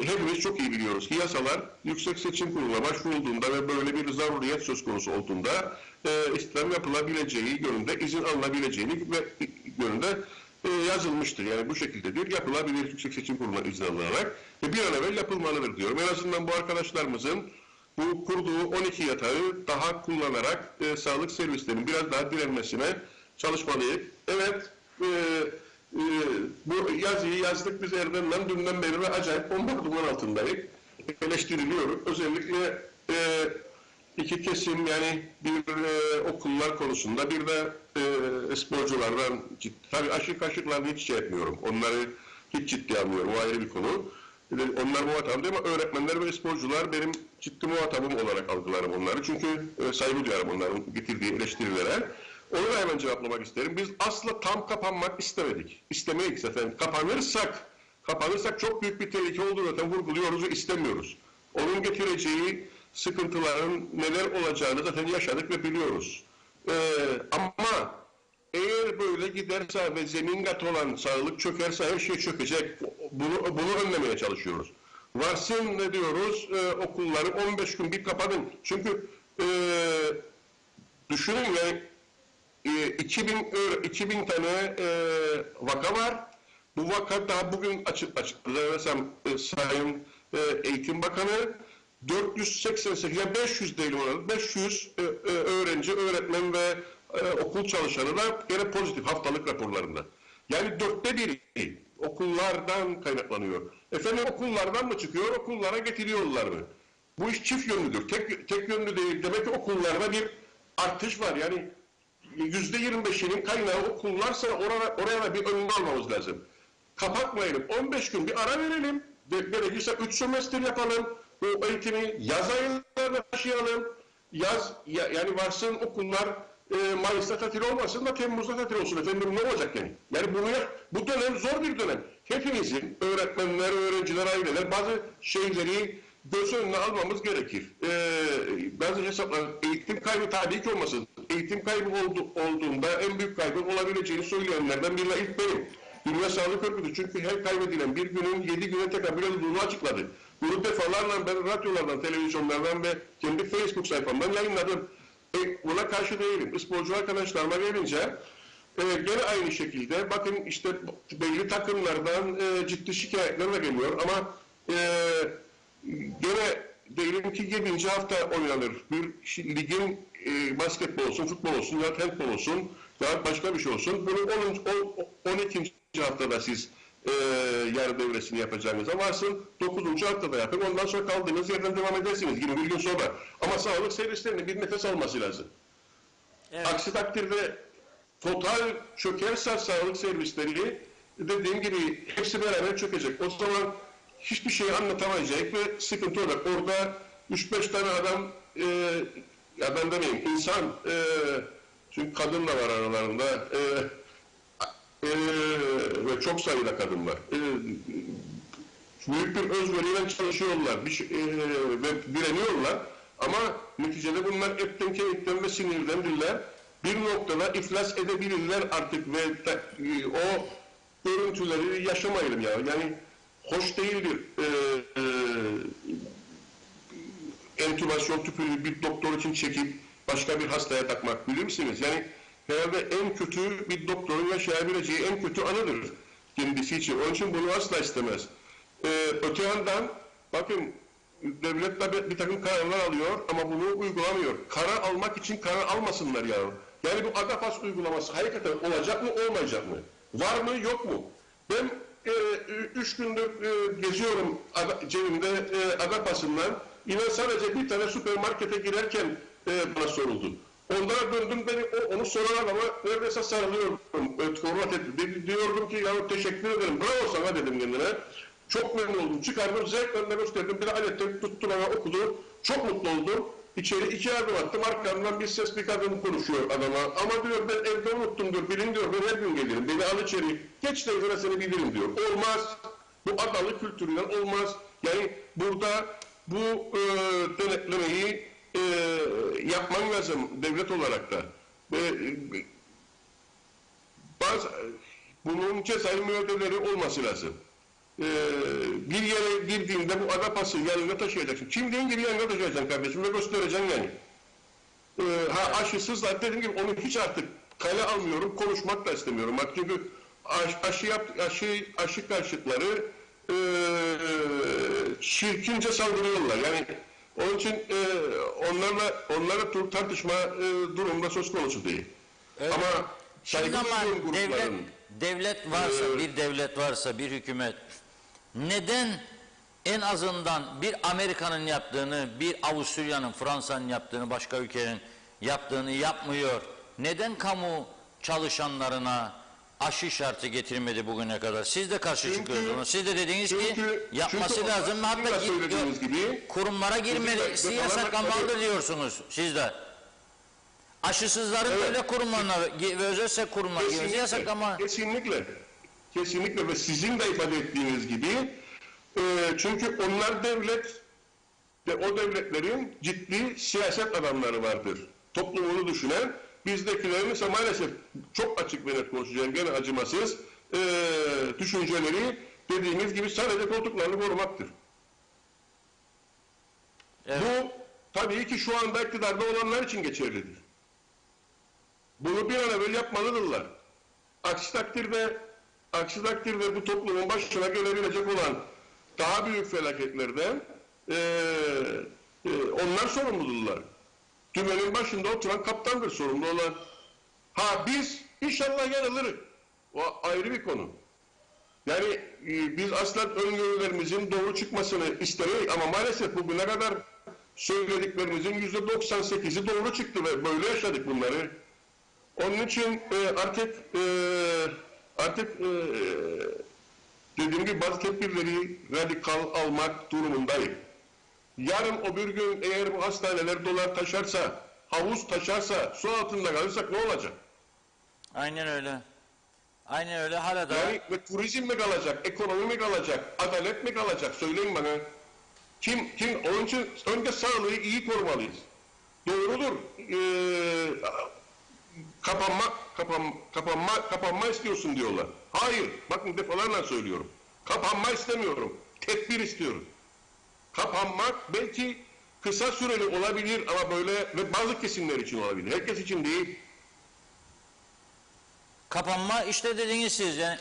Hepimiz çok iyi biliyoruz ki yasalar Yüksek Seçim Kurulu'na başvurulduğunda ve böyle bir zaruriyet söz konusu olduğunda istihdam yapılabileceği yönünde izin alınabileceğini ve yönünde yazılmıştır. Yani bu şekildedir. Yapılabilir Yüksek Seçim Kurulu'na izin alınarak ve bir an evvel yapılmalıdır diyorum. En azından bu arkadaşlarımızın bu kurduğu 12 yatağı daha kullanarak sağlık servislerinin biraz daha direnmesine çalışmalıyız. Evet, bu yazıyı yazdık biz Erdem'le dünden beri ve acayip bombardıman altındayız. Eleştiriliyoruz. Özellikle iki kesim yani bir okullar konusunda bir de sporculardan tabii aşı kaşıklarını hiç şey etmiyorum. Onları hiç ciddiye almıyorum. O ayrı bir konu. Onlar muhatap değil ama öğretmenler ve sporcular benim ciddi muhatabım olarak algılarım onları. Çünkü saygı duyarım onların getirdiği eleştirilere. Onu da hemen cevaplamak isterim. Biz asla tam kapanmak istemedik. İstemeyiz efendim. Kapanırsak çok büyük bir tehlike olduğunu zaten vurguluyoruz ve istemiyoruz. Onun getireceği sıkıntıların neler olacağını zaten yaşadık ve biliyoruz. Ama eğer böyle giderse ve zemin kat olan sağlık çökerse her şey çökecek. Bunu önlemeye çalışıyoruz. Varsın ne diyoruz? Okulları 15 gün bir kapadın. Çünkü düşünün yani 2000 tane vaka var. Bu vaka daha bugün açıkladı. Sayın Eğitim Bakanı 488, yani 500 değil orada, 500 öğrenci, öğretmen ve okul çalışanı da gene pozitif haftalık raporlarında. Yani 1/4 okullardan kaynaklanıyor. Efendim okullardan mı çıkıyor, okullara getiriyorlar mı? Bu iş çift yönlüdür. Tek yönlü değil. Demek ki okullarda bir artış var. Yani %25'inin kaynağı okullarsa oraya da bir önünü almamız lazım. Kapatmayalım. 15 gün bir ara verelim. Gerekirse 3 sömestr yapalım. Bu eğitimi yaz aylarına taşıyalım. Yani varsın okullar Mayıs'ta tatil olmasın da Temmuz'da tatil olsun. Efendim ne olacak yani? Yani bu dönem zor bir dönem. Hepimizin, öğretmenler, öğrenciler, aileler bazı şeyleri göz önüne almamız gerekir. Bazı hesaplar, eğitim kaybı tabii ki olmasın. Eğitim kaybı olduğunda en büyük kaybın olabileceğini söyleyenlerden biri ilk benim. Dünya Sağlık Örgütü çünkü her kaybedilen bir günün 7 güne tekabül edildiğini açıkladı. Bunu defalarla ben radyolardan, televizyonlardan ve kendi Facebook sayfamdan yayınladım. Buna karşı değilim. Sporcu arkadaşlarıma gelince gene aynı şekilde bakın işte belli takımlardan ciddi şikayetler de geliyor ama gene diyelim ki 7. hafta oynanır. Bir ligin basketbol olsun, futbol olsun ya handbol olsun ya başka bir şey olsun. Bunu 12. haftada siz yarı devresini yapacağınıza varsın. 9. haftada yapın. Ondan sonra kaldığınız yerden devam edersiniz. 21 gün sonra. Ama sağlık servislerinin bir nefes alması lazım. Evet. Aksi takdirde total çökerse sağlık servisleri dediğim gibi hepsi beraber çökecek. O zaman hiçbir şey anlatamayacak ve sıkıntı olacak. Orada 3-5 tane adam demeyeyim, insan, çünkü kadın da var aralarında, ve çok sayıda kadın var. Büyük bir özveriyle çalışıyorlar ve direniyorlar ama neticede bunlar etten kemikten ve sinirlendirler. Bir noktada iflas edebilirler artık ve o görüntüleri yaşamayalım ya. Yani hoş değildir entübasyon tüpünü bir doktor için çekip başka bir hastaya takmak, bilir misiniz? Yani herhalde en kötü bir doktorun yaşayabileceği en kötü anıdır kendisi için. Onun için bunu asla istemez. Öte yandan bakın devlet de bir takım kararlar alıyor ama bunu uygulamıyor. Karar almak için karar almasınlar ya. Yani bu AGAPAS uygulaması hakikaten olacak mı olmayacak mı? Var mı yok mu? Ben 3 gündür geziyorum cebimde AGAPAS'ından. İnan sadece bir tane süpermarkete girerken bana soruldu. Onlara döndüm, onu soran adama neredeyse sarılıyorum. Diyordum ki ya teşekkür ederim, bravo sana dedim kendine. Çok memnun oldum, çıkardım, zevklerine gösterdim, bir de aletleri tuttu bana okudu. Çok mutlu oldum. İçeri 2 adım attım, arkamdan bir ses bir kadın konuşuyor adama. Ama diyor ben evde unuttum diyor, bilin diyor, ben her gün gelirim, beni al içeri, geç de evine seni bilirim diyor. Olmaz, bu adalı kültüründen olmaz. Yani burada bu denetlemeyi yapman lazım devlet olarak da. Bunun cezai müeyyideleri olması lazım. Bir yere girdiğinde bu AGAPAS'ı yanına taşıyacaksın. Kimliğin gibi yanına taşıyacaksın kardeşim ve göstereceksin yani. Aşısız da dediğim gibi onu hiç artık kale almıyorum, konuşmak da istemiyorum. Bak çünkü aşı karşıtları çirkince saldırıyorlar. Yani onun için onlarla tartışma durumda söz konusu değil. Evet. Ama şimdi ama devlet varsa, bir devlet varsa, bir hükümet neden en azından bir Amerika'nın yaptığını, bir Avusturya'nın, Fransa'nın yaptığını, başka ülkenin yaptığını yapmıyor? Neden kamu çalışanlarına aşı şartı getirmedi bugüne kadar? Siz de karşı çıkıyorsunuz. Siz de dediniz ki yapması lazım. Hatta kurumlara girmesi yasaklanmalıdır diyorsunuz siz de. Aşısızların Evet. devlet kurumlarına ve özel sektör kurumlarına girmesi yasaklama. Kesinlikle ve sizin de ifade ettiğiniz gibi çünkü onlar devlet ve o devletlerin ciddi siyaset adamları vardır. Toplumunu düşünen, bizdekilerin ise maalesef çok açık ve net konuşacağım, gene acımasız düşünceleri dediğimiz gibi sadece koltuklarını korumaktır. Evet. Bu tabii ki şu anda iktidarda olanlar için geçerlidir. Bunu bir an evvel yapmalıdırlar. Aksi takdirde bu toplumun başına gelebilecek olan daha büyük felaketlerden onlar sorumludurlar. Dümenin başında oturan kaptandır sorumlu olan. Ha biz inşallah yanılırız. O ayrı bir konu. Yani biz asla öngörülerimizin doğru çıkmasını isteriz ama maalesef bugüne kadar söylediklerimizin %98'i doğru çıktı ve böyle yaşadık bunları. Onun için artık dediğim gibi bazı tedbirleri radikal almak durumundayım. Yarın öbür gün eğer bu hastaneler dolar taşarsa, havuz taşarsa, su altında kalırsak ne olacak? Aynen öyle. Aynen öyle. Hala da Yani ve turizm mi kalacak, ekonomi mi kalacak, adalet mi kalacak? Söyleyin bana. Kim? Onun için önce sağlığı iyi korumalıyız. Doğrudur. Kapanma istiyorsun diyorlar. Hayır. Bakın defalarla söylüyorum. Kapanma istemiyorum. Tedbir istiyorum. Kapanmak belki kısa süreli olabilir ama böyle ve bazı kesimler için olabilir. Herkes için değil. kapanma işte dediğiniz siz yani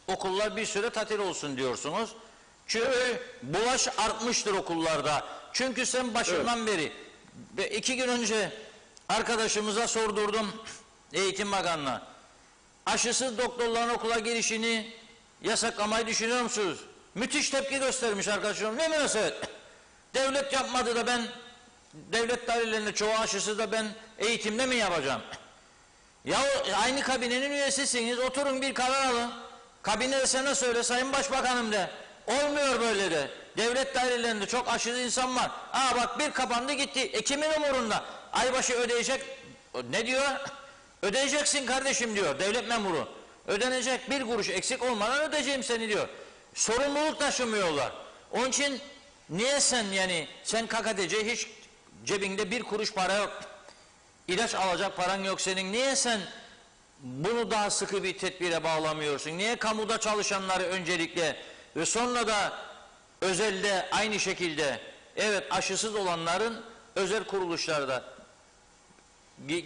okullar bir süre tatil olsun diyorsunuz. Çünkü bulaş artmıştır okullarda. Çünkü sen başından beri 2 gün önce arkadaşımıza sordurdum Eğitim Bakanı'na. Aşısız doktorların okula girişini yasaklamayı düşünüyor musunuz? Müthiş tepki göstermiş arkadaşım. Ne münasebet? Devlet yapmadı da ben devlet dairelerinde çoğu aşısız da ben eğitimde mi yapacağım? Ya aynı kabinenin üyesisiniz. Oturun bir karar alın. Kabine de sana söyle Sayın Başbakanım de. Olmuyor böyle de. Devlet dairelerinde çok aşırı insan var. Aa bak bir kapandı gitti. Kimin umurunda? Aybaşı ödeyecek. Ne diyor? Ödeyeceksin kardeşim diyor. Devlet memuru. Ödenecek. Bir kuruş eksik olmadan ödeyeceğim seni diyor. Sorumluluk taşımıyorlar. Onun için niye sen KKTC hiç cebinde bir kuruş para yok. İlaç alacak paran yok senin. Niye sen bunu daha sıkı bir tedbire bağlamıyorsun? Niye kamuda çalışanları öncelikle ve sonra da özelde aynı şekilde evet aşısız olanların özel kuruluşlarda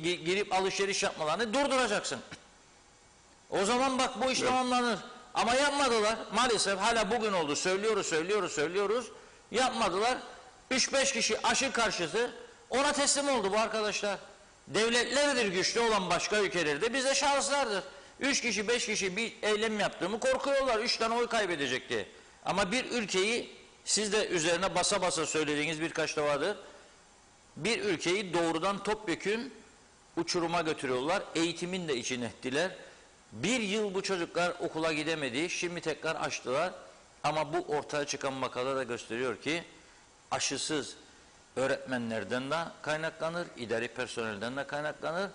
girip alışveriş yapmalarını durduracaksın. O zaman bak bu iş tamamlanır. Ama yapmadılar. Maalesef hala bugün oldu. Söylüyoruz. Yapmadılar. 3-5 kişi aşı karşıtı ona teslim oldu bu arkadaşlar. Devletlerdir güçlü olan başka ülkelerde bize şahıslardır. 3 kişi 5 kişi bir eylem yaptığımı korkuyorlar. 3 tane oy kaybedecekti. Ama bir ülkeyi siz de üzerine basa basa söylediğiniz birkaç da vardır. Bir ülkeyi doğrudan topyekün uçuruma götürüyorlar. Eğitimin de içine ettiler. Bir yıl bu çocuklar okula gidemedi. Şimdi tekrar açtılar. Ama bu ortaya çıkan makale da gösteriyor ki aşısız öğretmenlerden de kaynaklanır, idari personelden de kaynaklanır,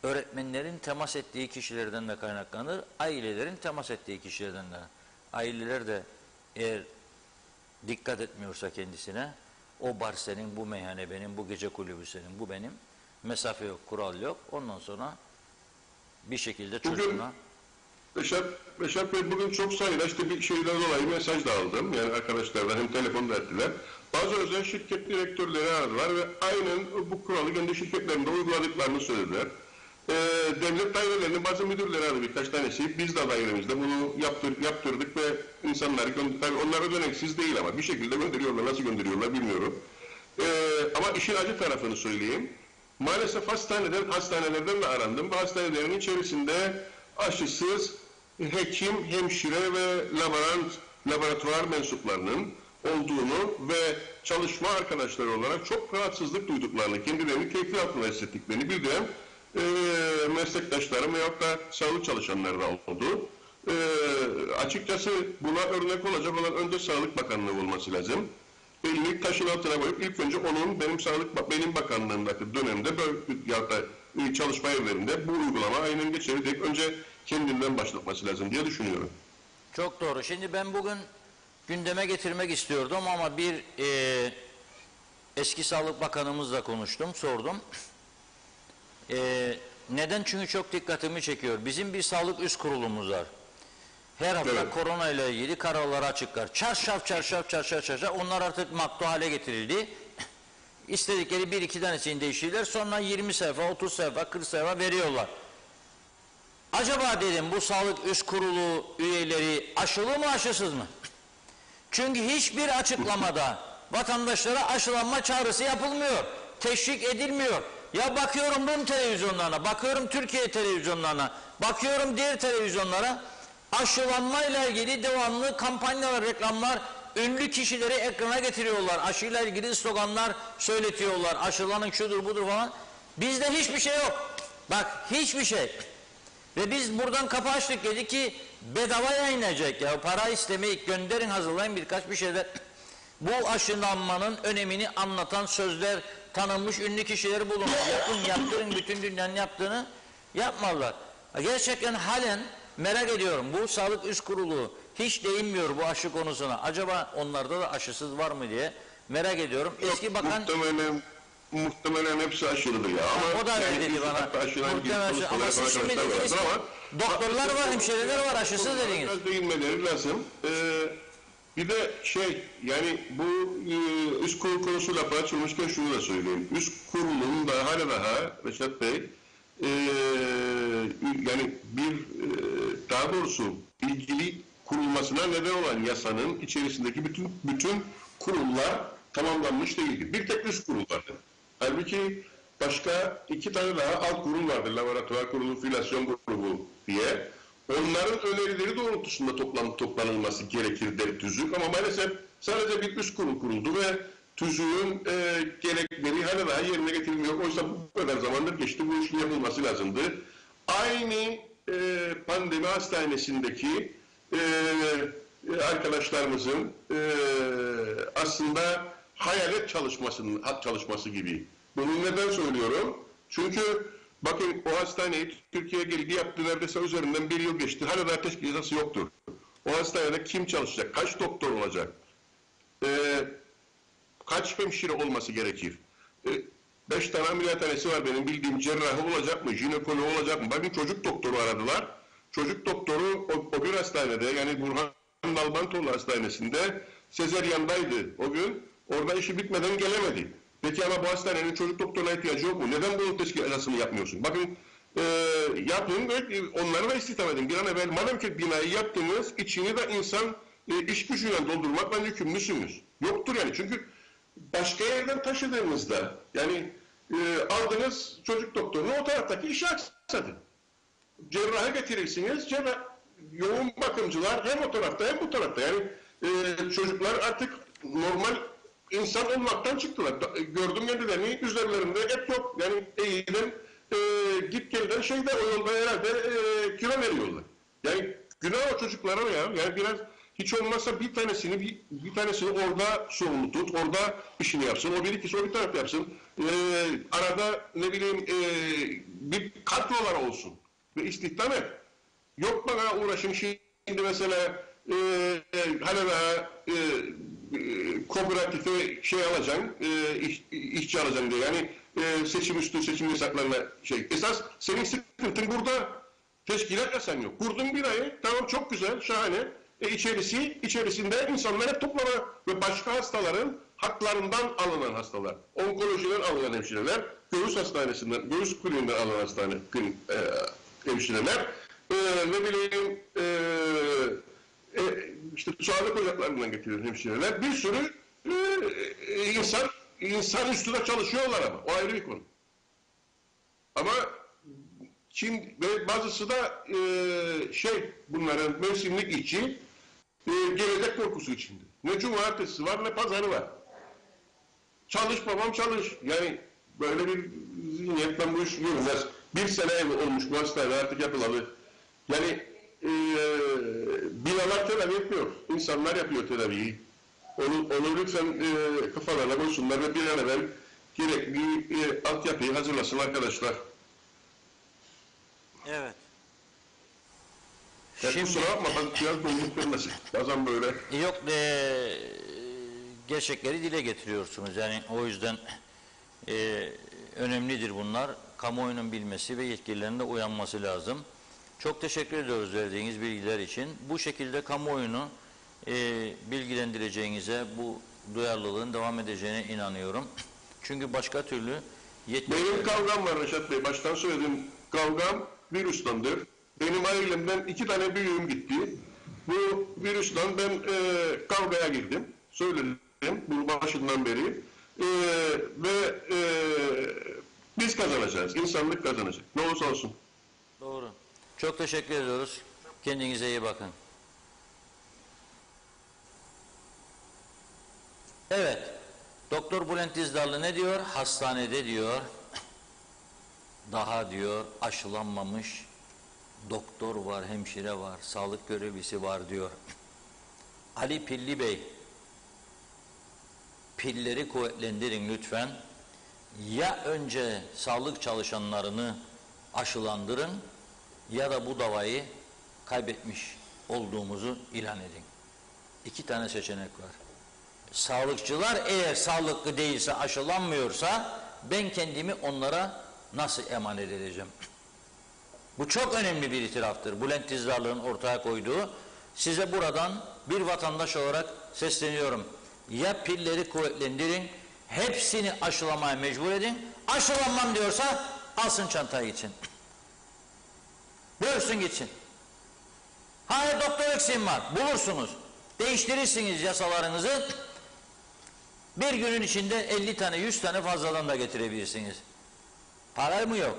öğretmenlerin temas ettiği kişilerden de kaynaklanır, ailelerin temas ettiği kişilerden de. Aileler de eğer dikkat etmiyorsa kendisine, o bar senin, bu meyhane benim, bu gece kulübü senin, bu benim, mesafe yok, kural yok, ondan sonra bir şekilde çocuğuna... Beşer Bey bugün çok sayıda işte bir şeyden dolayı mesaj da aldım. Yani arkadaşlardan hem telefonda ettiler. Bazı özel şirket direktörleri aradılar ve aynen bu kuralı kendi şirketlerinde uyguladıklarını söylediler. Devlet dairelerinin bazı müdürleri aradı birkaç tanesi. Biz de dairemizde bunu yaptırdık ve insanları tabii onlar ödeneksiz değil ama bir şekilde gönderiyorlar. Nasıl gönderiyorlar bilmiyorum. Ama işin acı tarafını söyleyeyim. Maalesef hastanelerden de arandım. Bu hastanelerin içerisinde aşısız hekim, hemşire ve laboratuvar mensuplarının olduğunu ve çalışma arkadaşları olarak çok rahatsızlık duyduklarını, kendilerini keyfi altında hissettiklerini bildiren meslektaşlarım veyahut da sağlık çalışanları da oldu. Açıkçası buna örnek olacak olan önce Sağlık Bakanlığı olması lazım. elini taşın altına koyup ilk önce onun benim bakanlığımdaki dönemde ya da çalışma evlerinde bu uygulama aynen geçerli deyip önce kendinden başlatması lazım diye düşünüyorum. Çok doğru. Şimdi ben bugün gündeme getirmek istiyordum ama bir eski Sağlık Bakanımızla konuştum, sordum. Neden? Çünkü çok dikkatimi çekiyor. Bizim bir sağlık üst kurulumuz var. Her hafta Evet. korona ile ilgili kararları açıklar. Çarşaf. Onlar artık maktu hale getirildi. İstedikleri bir iki tanesini değiştirirler. Sonra 20 sayfa, 30 sayfa, 40 sayfa veriyorlar. Acaba dedim bu sağlık üst kurulu üyeleri aşılı mı aşısız mı? Çünkü hiçbir açıklamada vatandaşlara aşılanma çağrısı yapılmıyor. Teşvik edilmiyor. Ya bakıyorum Rum televizyonlarına, bakıyorum Türkiye televizyonlarına, bakıyorum diğer televizyonlara, aşılanmayla ilgili devamlı kampanyalar, reklamlar, ünlü kişileri ekrana getiriyorlar. Aşıyla ilgili sloganlar söyletiyorlar. Aşılanın şudur budur falan. Bizde hiçbir şey yok. Bak hiçbir şey. Ve biz buradan kapı açtık, dedik ki bedava yayınlayacak ya, para istemeyi gönderin, hazırlayın birkaç bir şeyler. Bu aşılanmanın önemini anlatan sözler, tanınmış ünlü kişileri bulun, yaptırın, bütün dünyanın yaptığını yapmalılar. Gerçekten halen merak ediyorum, bu sağlık üst kurulu hiç değinmiyor bu aşı konusuna. Acaba onlarda da aşısız var mı diye merak ediyorum. Eski bakan... Muhtemelen hepsi aşılıdır ya. Ama o da öyle dedi bana. Muhtemelen ama siz şimdi dediniz ki doktorlar var, hemşireler var, aşısız dediniz. Biraz değinmeleri lazım. Bir de yani bu üst kurul konusu lafı açılmışken şunu da söyleyeyim. Üst kurulun da hala daha Reşat Bey yani daha doğrusu ilgili kurulmasına neden olan yasanın içerisindeki bütün kurullar tamamlanmış değildi. Bir tek üst kurul vardı. Halbuki başka 2 tane daha alt kurul vardır. Laboratuvar kurulu, filasyon grubu diye. Onların önerileri doğrultusunda toplanılması gerekir der TÜZÜK ama maalesef sadece bir üst kurul kuruldu ve TÜZÜK'ün gerekleri hala daha yerine getirilmiyor. Oysa bu kadar zamandır geçti, bu işin yapılması lazımdı. Aynı pandemi hastanesindeki arkadaşlarımızın aslında hayalet çalışması gibi. Bunu neden söylüyorum? Çünkü bakın o hastaneyi Türkiye'ye geldi yaptı, neredeyse üzerinden 1 yıl geçti. Hala daha teşkilatı yoktur. O hastanede kim çalışacak? Kaç doktor olacak? Kaç hemşire olması gerekir? 5 tane ameliyathanesi var benim bildiğim. Cerrahı olacak mı? Jinekoloğu olacak mı? Bakın çocuk doktoru aradılar. Çocuk doktoru o bir hastanede, yani Burhan Nalbantoğlu Hastanesi'nde sezeryandaydı o gün. Orada işi bitmeden gelemedi. Peki ama bu hastanenin çocuk doktoruna ihtiyacı yok mu? Neden bunun teşkilatını yapmıyorsun? Bakın yapın ve onları da istihdam edin. Bir an evvel madem ki binayı yaptınız, içini de insan iş gücüyle doldurmakla yükümlüsünüz. Yoktur yani. Çünkü başka yerden taşıdığınızda yani aldınız çocuk doktorunu, o taraftaki işi aksadı. Cerrahı getirirsiniz, yoğun bakımcılar hem o tarafta hem bu tarafta. Yani çocuklar artık normal insan olmaktan çıktılar. Gördüm kendilerini, üzerlerinde et yok. Yani eğilen, git gelden o yolda herhalde kilo veriyorlar. Yani günah o çocuklara ya. Yani biraz hiç olmazsa bir tanesini orada sorumlu tut, orada işini yapsın. O bir ikisi o bir taraf yapsın. Arada ne bileyim bir kadrolar olsun ve istihdam et. Yok bana uğraşın şimdi mesela hala daha kooperatife alacaksın, işçi alacaksın diye. Yani seçim üstü seçim yasaklarına Esas senin sıkıntın burada teşkilat yasan yok. Kurdun binayı, tamam çok güzel, şahane. İçerisinde insanlar hep toplama ve başka hastaların haklarından alınan hastalar. Onkolojiden alınan hemşireler, göğüs kliniğinden alınan hemşireler, ne bileyim işte sağlık ocaklarından getirilen hemşireler, bir sürü insan üstüne çalışıyorlar ama o ayrı bir konu. Ama ve bazısı da bunların mevsimlik işçi, gelecek korkusu içinde. Ne cumartesi var ne pazarı var. Çalış babam çalış. Yani böyle bir zihniyetten bu iş yürümez. 1 sene olmuş bu hastane artık yapılalı. Yani binalar tedavi yapıyor. İnsanlar yapıyor tedaviyi. Onu lütfen kafalarına koysunlar ve bir an evvel gerekli altyapıyı hazırlasın arkadaşlar. Evet. Yani kusura bakma, biraz doluluk vermesin. Bazen böyle. Yok, gerçekleri dile getiriyorsunuz. Yani o yüzden önemlidir bunlar. Kamuoyunun bilmesi ve yetkililerin de uyanması lazım. Çok teşekkür ediyoruz verdiğiniz bilgiler için. Bu şekilde kamuoyunu bilgilendireceğinize, bu duyarlılığın devam edeceğine inanıyorum. Çünkü başka türlü Benim kavgam var Reşat Bey. Baştan söyledim. Kavgam virüslendir. Benim ailemden 2 tane büyüğüm gitti. Bu virüsten ben kavgaya girdim. Söyledim bunu başından beri. Ve biz kazanacağız. İnsanlık kazanacak. Ne olursa olsun. Doğru. Çok teşekkür ediyoruz. Kendinize iyi bakın. Evet. Doktor Bülent Dizdarlı ne diyor? Hastanede diyor, daha diyor aşılanmamış doktor var, hemşire var, sağlık görevlisi var diyor. Ali Pilli Bey, pilleri kuvvetlendirin lütfen. Ya önce sağlık çalışanlarını aşılandırın ya da bu davayı kaybetmiş olduğumuzu ilan edin. 2 tane seçenek var. Sağlıkçılar eğer sağlıklı değilse, aşılanmıyorsa ben kendimi onlara nasıl emanet edeceğim? Bu çok önemli bir itiraftır. Bülent Dizdarlı'nın ortaya koyduğu. Size buradan bir vatandaş olarak sesleniyorum. Ya pilleri kuvvetlendirin, hepsini aşılamaya mecbur edin. Aşılanmam diyorsa alsın çantayı gitsin. Buyursun gitsin. Hayır, doktor eksiğim var. Bulursunuz. Değiştirirsiniz yasalarınızı. Bir günün içinde 50 tane 100 tane fazladan da getirebilirsiniz. Para mı yok?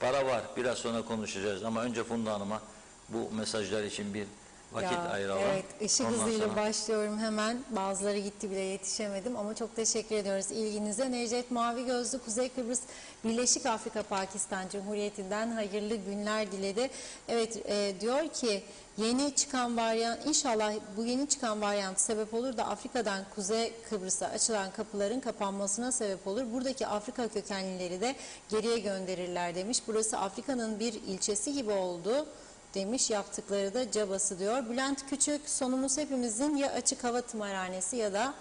Para var. Biraz sonra konuşacağız ama önce Funda Hanım'a bu mesajlar için bir vakit ayıralım. Evet, ışık Ondan hızıyla sonra... başlıyorum hemen. Bazıları gitti bile, yetişemedim ama çok teşekkür ediyoruz ilginize. Necdet Mavi Gözlü Kuzey Kıbrıs Birleşik Afrika Pakistan Cumhuriyeti'nden hayırlı günler diledi. Evet, diyor ki yeni çıkan varyant, inşallah bu yeni çıkan varyant sebep olur da Afrika'dan Kuzey Kıbrıs'a açılan kapıların kapanmasına sebep olur. Buradaki Afrika kökenlileri de geriye gönderirler demiş. Burası Afrika'nın bir ilçesi gibi oldu demiş, yaptıkları da cabası diyor. Bülent Küçük, sonumuz hepimizin ya açık hava tımarhanesi ya da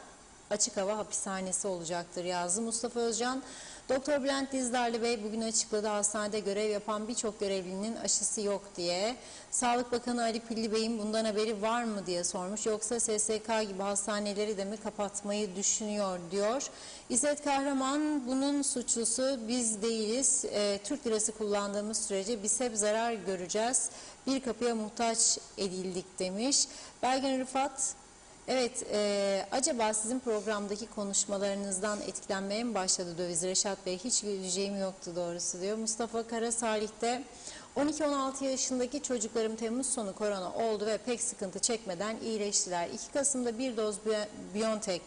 açık hava hapishanesi olacaktır yazdı. Mustafa Özcan, Doktor Bülent Dizdarlı Bey bugün açıkladı, hastanede görev yapan birçok görevlinin aşısı yok diye. Sağlık Bakanı Ali Pilli Bey'in bundan haberi var mı diye sormuş. Yoksa SSK gibi hastaneleri de mi kapatmayı düşünüyor diyor. İzzet Kahraman, bunun suçlusu biz değiliz. Türk lirası kullandığımız sürece biz hep zarar göreceğiz. Bir kapıya muhtaç edildik demiş. Belgin Rıfat, evet, acaba sizin programdaki konuşmalarınızdan etkilenmeye mi başladı döviz Reşat Bey? Hiç güleceğim yoktu doğrusu diyor. Mustafa Kara Salih'te 12-16 yaşındaki çocuklarım Temmuz sonu korona oldu ve pek sıkıntı çekmeden iyileştiler. 2 Kasım'da bir doz BioNTech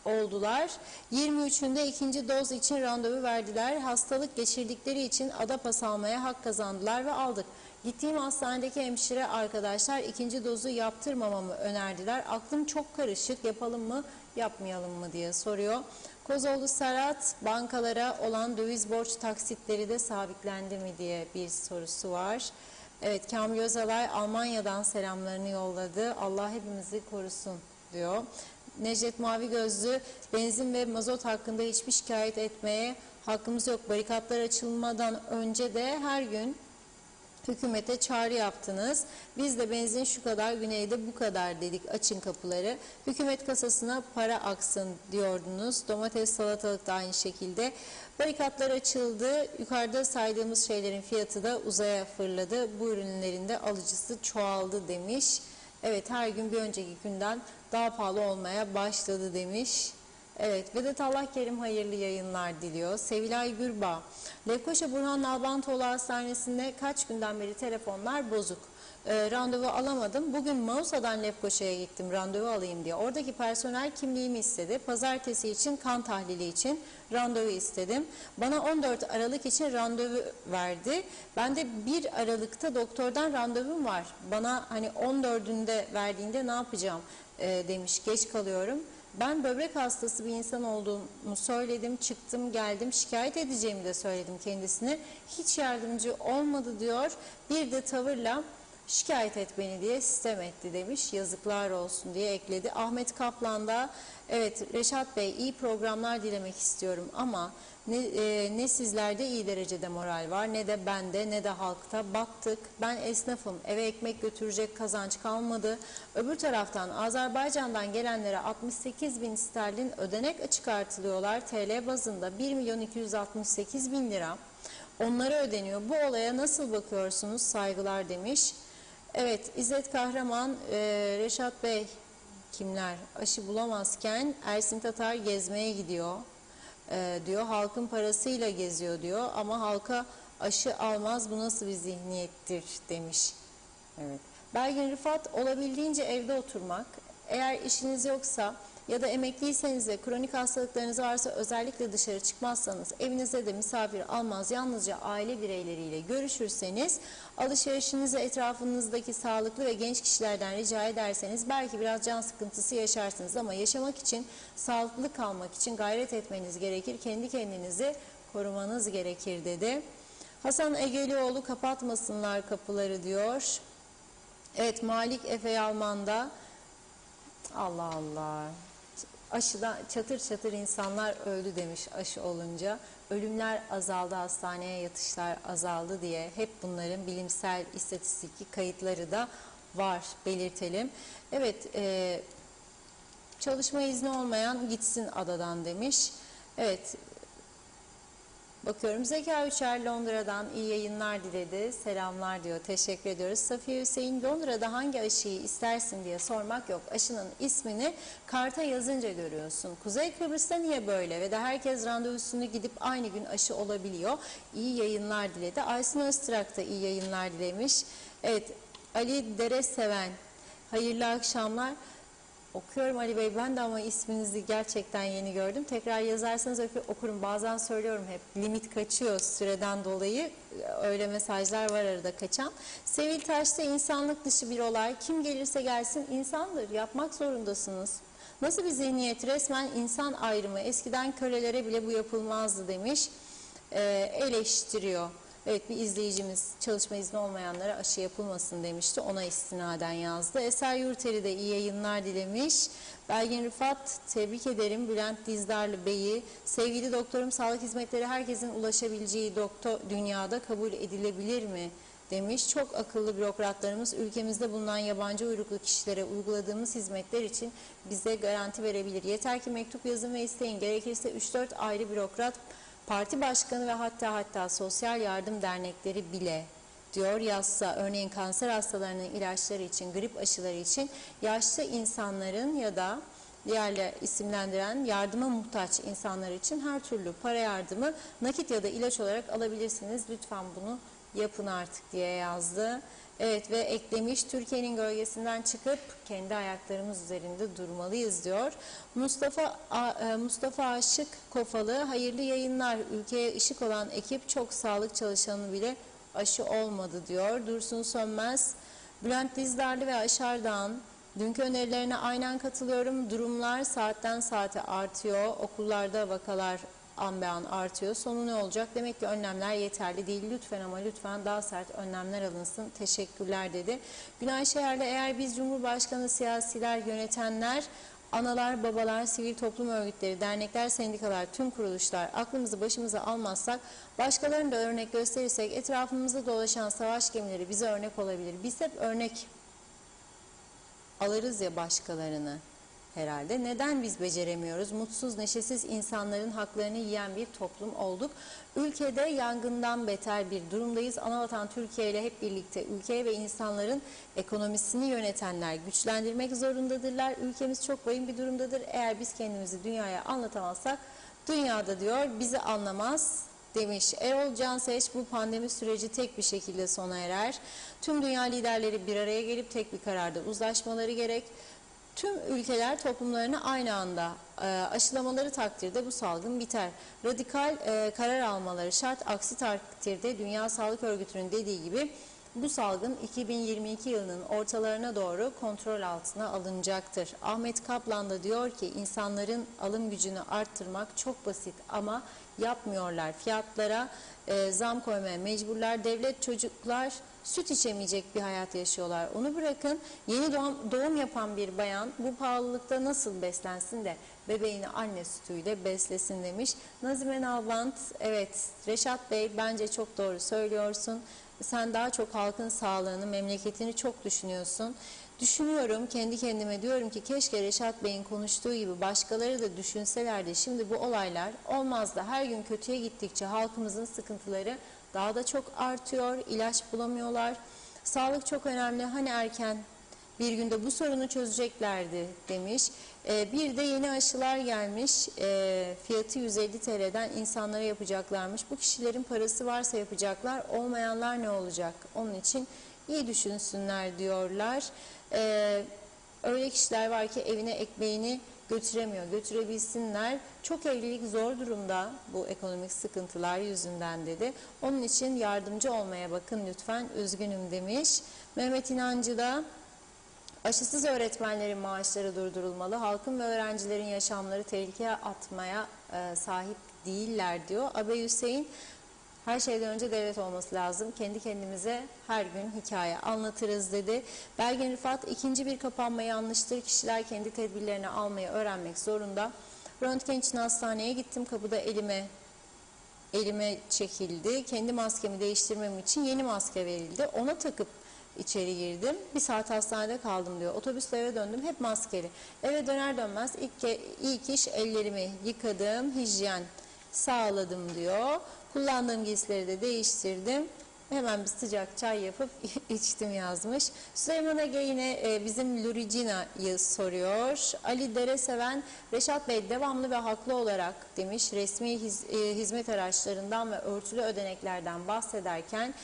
oldular. 23'ünde ikinci doz için randevu verdiler. Hastalık geçirdikleri için Adapas almaya hak kazandılar ve aldık. Gittiğim hastanedeki hemşire arkadaşlar ikinci dozu yaptırmamamı önerdiler. Aklım çok karışık, yapalım mı yapmayalım mı diye soruyor. Kozoğlu Serhat, bankalara olan döviz borç taksitleri de sabitlendi mi diye bir sorusu var. Evet, Kamil Özalay Almanya'dan selamlarını yolladı. Allah hepimizi korusun diyor. Necdet Mavi Gözlü, benzin ve mazot hakkında hiçbir şikayet etmeye hakkımız yok. Barikatlar açılmadan önce de her gün hükümete çağrı yaptınız. Biz de benzin şu kadar, güneyde bu kadar dedik, açın kapıları. Hükümet kasasına para aksın diyordunuz. Domates, salatalık da aynı şekilde. Barikatlar açıldı. Yukarıda saydığımız şeylerin fiyatı da uzaya fırladı. Bu ürünlerin de alıcısı çoğaldı demiş. Evet, her gün bir önceki günden daha pahalı olmaya başladı demiş. Evet, Vedat Allah Kerim hayırlı yayınlar diliyor. Sevilay Gürbağ, Lefkoşa Burhan Nalbantoğlu Hastanesi'nde kaç günden beri telefonlar bozuk. Randevu alamadım. Bugün Mausa'dan Lefkoşa'ya gittim randevu alayım diye. Oradaki personel kimliğimi istedi. Pazartesi için kan tahlili için randevu istedim. Bana 14 Aralık için randevu verdi. Ben de 1 Aralık'ta doktordan randevum var. Bana hani 14'ünde verdiğinde ne yapacağım demiş. Geç kalıyorum. Ben böbrek hastası bir insan olduğumu söyledim, çıktım, geldim, şikayet edeceğimi de söyledim kendisine. Hiç yardımcı olmadı diyor. Bir de tavırla şikayet et beni diye sistem etti demiş. Yazıklar olsun diye ekledi. Ahmet Kaplan da evet Reşat Bey iyi programlar dilemek istiyorum ama ne sizlerde iyi derecede moral var ne de bende ne de halkta. Battık. Ben esnafım. Eve ekmek götürecek kazanç kalmadı. Öbür taraftan Azerbaycan'dan gelenlere 68 bin sterlin ödenek çıkartılıyorlar. TL bazında 1.268.000 lira. Onlara ödeniyor. Bu olaya nasıl bakıyorsunuz? Saygılar demiş. Evet, İzzet Kahraman, Reşat Bey kimler aşı bulamazken Ersin Tatar gezmeye gidiyor diyor. Halkın parasıyla geziyor diyor ama halka aşı almaz, bu nasıl bir zihniyettir demiş. Evet. Belgin Rıfat, olabildiğince evde oturmak, eğer işiniz yoksa ya da emekliyseniz ve kronik hastalıklarınız varsa özellikle dışarı çıkmazsanız, evinize de misafir almaz, yalnızca aile bireyleriyle görüşürseniz, alışverişinizi etrafınızdaki sağlıklı ve genç kişilerden rica ederseniz belki biraz can sıkıntısı yaşarsınız ama yaşamak için, sağlıklı kalmak için gayret etmeniz gerekir. Kendi kendinizi korumanız gerekir dedi. Hasan Egelioğlu, kapatmasınlar kapıları diyor. Evet, Malik Efe Yalman'da Allah Allah aşıda çatır çatır insanlar öldü demiş aşı olunca. Ölümler azaldı, hastaneye yatışlar azaldı diye hep bunların bilimsel istatistik kayıtları da var, belirtelim. Evet, çalışma izni olmayan gitsin adadan demiş. Evet. Bakıyorum Zeka Üçer Londra'dan iyi yayınlar diledi. Selamlar diyor. Teşekkür ediyoruz. Safiye Hüseyin, Londra'da hangi aşıyı istersin diye sormak yok. Aşının ismini karta yazınca görüyorsun. Kuzey Kıbrıs'ta niye böyle ve de herkes randevusunu gidip aynı gün aşı olabiliyor. İyi yayınlar diledi. Aysun Öztrak da iyi yayınlar dilemiş. Evet, Ali Dereseven, hayırlı akşamlar. Okuyorum Ali Bey, ben de ama isminizi gerçekten yeni gördüm. Tekrar yazarsanız okurum. Bazen söylüyorum hep, limit kaçıyor süreden dolayı. Öyle mesajlar var arada kaçan. Sevil Taş'ta insanlık dışı bir olay. Kim gelirse gelsin insandır. Yapmak zorundasınız. Nasıl bir zihniyet? Resmen insan ayrımı. Eskiden kölelere bile bu yapılmazdı demiş. Eleştiriyor. Evet, bir izleyicimiz çalışma izni olmayanlara aşı yapılmasın demişti. Ona istinaden yazdı. Eser Yurteri de iyi yayınlar dilemiş. Belgin Rıfat, tebrik ederim Bülent Dizdarlı Bey'i. Sevgili doktorum, sağlık hizmetleri herkesin ulaşabileceği dünyada kabul edilebilir mi? Demiş. Çok akıllı bürokratlarımız ülkemizde bulunan yabancı uyruklu kişilere uyguladığımız hizmetler için bize garanti verebilir. Yeter ki mektup yazın ve isteyin. Gerekirse 3-4 ayrı bürokrat, parti başkanı ve hatta sosyal yardım dernekleri bile diyor yazsa, örneğin kanser hastalarının ilaçları için, grip aşıları için, yaşlı insanların ya da diğerle isimlendiren yardıma muhtaç insanlar için her türlü para yardımı nakit ya da ilaç olarak alabilirsiniz. Lütfen bunu yapın artık diye yazdı. Evet ve eklemiş, Türkiye'nin gölgesinden çıkıp kendi ayaklarımız üzerinde durmalıyız diyor. Mustafa Aşık Kofalı, hayırlı yayınlar. Ülkeye ışık olan ekip çok sağlık çalışanı bile aşı olmadı diyor. Dursun Sönmez, Bülent Dizdarlı ve Aşardağ'ın dünkü önerilerine aynen katılıyorum. Durumlar saatten saate artıyor. Okullarda vakalar an be an artıyor. Sonu ne olacak? Demek ki önlemler yeterli değil. Lütfen ama lütfen daha sert önlemler alınsın. Teşekkürler dedi. Günay Şeher'le eğer biz Cumhurbaşkanı, siyasiler, yönetenler, analar, babalar, sivil toplum örgütleri, dernekler, sendikalar, tüm kuruluşlar aklımızı başımıza almazsak, başkalarını da örnek gösterirsek etrafımızda dolaşan savaş gemileri bize örnek olabilir. Biz hep örnek alırız ya başkalarını. Herhalde. Neden biz beceremiyoruz? Mutsuz, neşesiz insanların haklarını yiyen bir toplum olduk. Ülkede yangından beter bir durumdayız. Anavatan Türkiye ile hep birlikte ülkeye ve insanların ekonomisini yönetenler güçlendirmek zorundadırlar. Ülkemiz çok vahim bir durumdadır. Eğer biz kendimizi dünyaya anlatamazsak, dünyada diyor bizi anlamaz demiş. Erol Canseç, bu pandemi süreci tek bir şekilde sona erer. Tüm dünya liderleri bir araya gelip tek bir kararda uzlaşmaları gerek. Tüm ülkeler toplumlarını aynı anda aşılamaları takdirde bu salgın biter. Radikal karar almaları şart, aksi takdirde Dünya Sağlık Örgütü'nün dediği gibi Bu salgın 2022 yılının ortalarına doğru kontrol altına alınacaktır. Ahmet Kaplan da diyor ki insanların alım gücünü arttırmak çok basit ama yapmıyorlar. Fiyatlara zam koymaya mecburlar. Devlet çocuklar süt içemeyecek bir hayat yaşıyorlar. Onu bırakın, yeni doğum yapan bir bayan bu pahalılıkta nasıl beslensin de bebeğini anne sütüyle beslesin demiş. Nazime Nalbant, evet Reşat Bey bence çok doğru söylüyorsun. Sen daha çok halkın sağlığını, memleketini çok düşünüyorsun. Düşünüyorum, kendi kendime diyorum ki keşke Reşat Bey'in konuştuğu gibi başkaları da düşünselerdi. Şimdi bu olaylar olmazdı. Her gün kötüye gittikçe halkımızın sıkıntıları daha da çok artıyor. İlaç bulamıyorlar. Sağlık çok önemli. Hani erken bir günde bu sorunu çözeceklerdi demiş. Bir de yeni aşılar gelmiş. Fiyatı 150 TL'den insanlara yapacaklarmış. Bu kişilerin parası varsa yapacaklar. Olmayanlar ne olacak? Onun için iyi düşünsünler diyorlar. Öyle kişiler var ki evine ekmeğini götüremiyor. Götürebilsinler. Çok evlilik zor durumda bu ekonomik sıkıntılar yüzünden dedi. Onun için yardımcı olmaya bakın lütfen. Üzgünüm demiş. Mehmet İnancı da aşısız öğretmenlerin maaşları durdurulmalı. Halkın ve öğrencilerin yaşamları tehlikeye atmaya sahip değiller diyor. Abey Hüseyin, her şeyden önce devlet olması lazım. Kendi kendimize her gün hikaye anlatırız dedi. Belgin Rıfat, ikinci bir kapanma yanlıştır. Kişiler kendi tedbirlerini almayı öğrenmek zorunda. Röntgen için hastaneye gittim. Kapıda elime çekildi. Kendi maskemi değiştirmem için yeni maske verildi. Ona takıp İçeri girdim. Bir saat hastanede kaldım diyor. Otobüsle eve döndüm. Hep maskeli. Eve döner dönmez ilk iş ellerimi yıkadım. Hijyen sağladım diyor. Kullandığım giysileri de değiştirdim. Hemen bir sıcak çay yapıp içtim yazmış. Süleyman Ege yine bizim Luricina'yı soruyor. Ali Dereseven, Reşat Bey devamlı ve haklı olarak demiş resmi hizmet araçlarından ve örtülü ödeneklerden bahsederken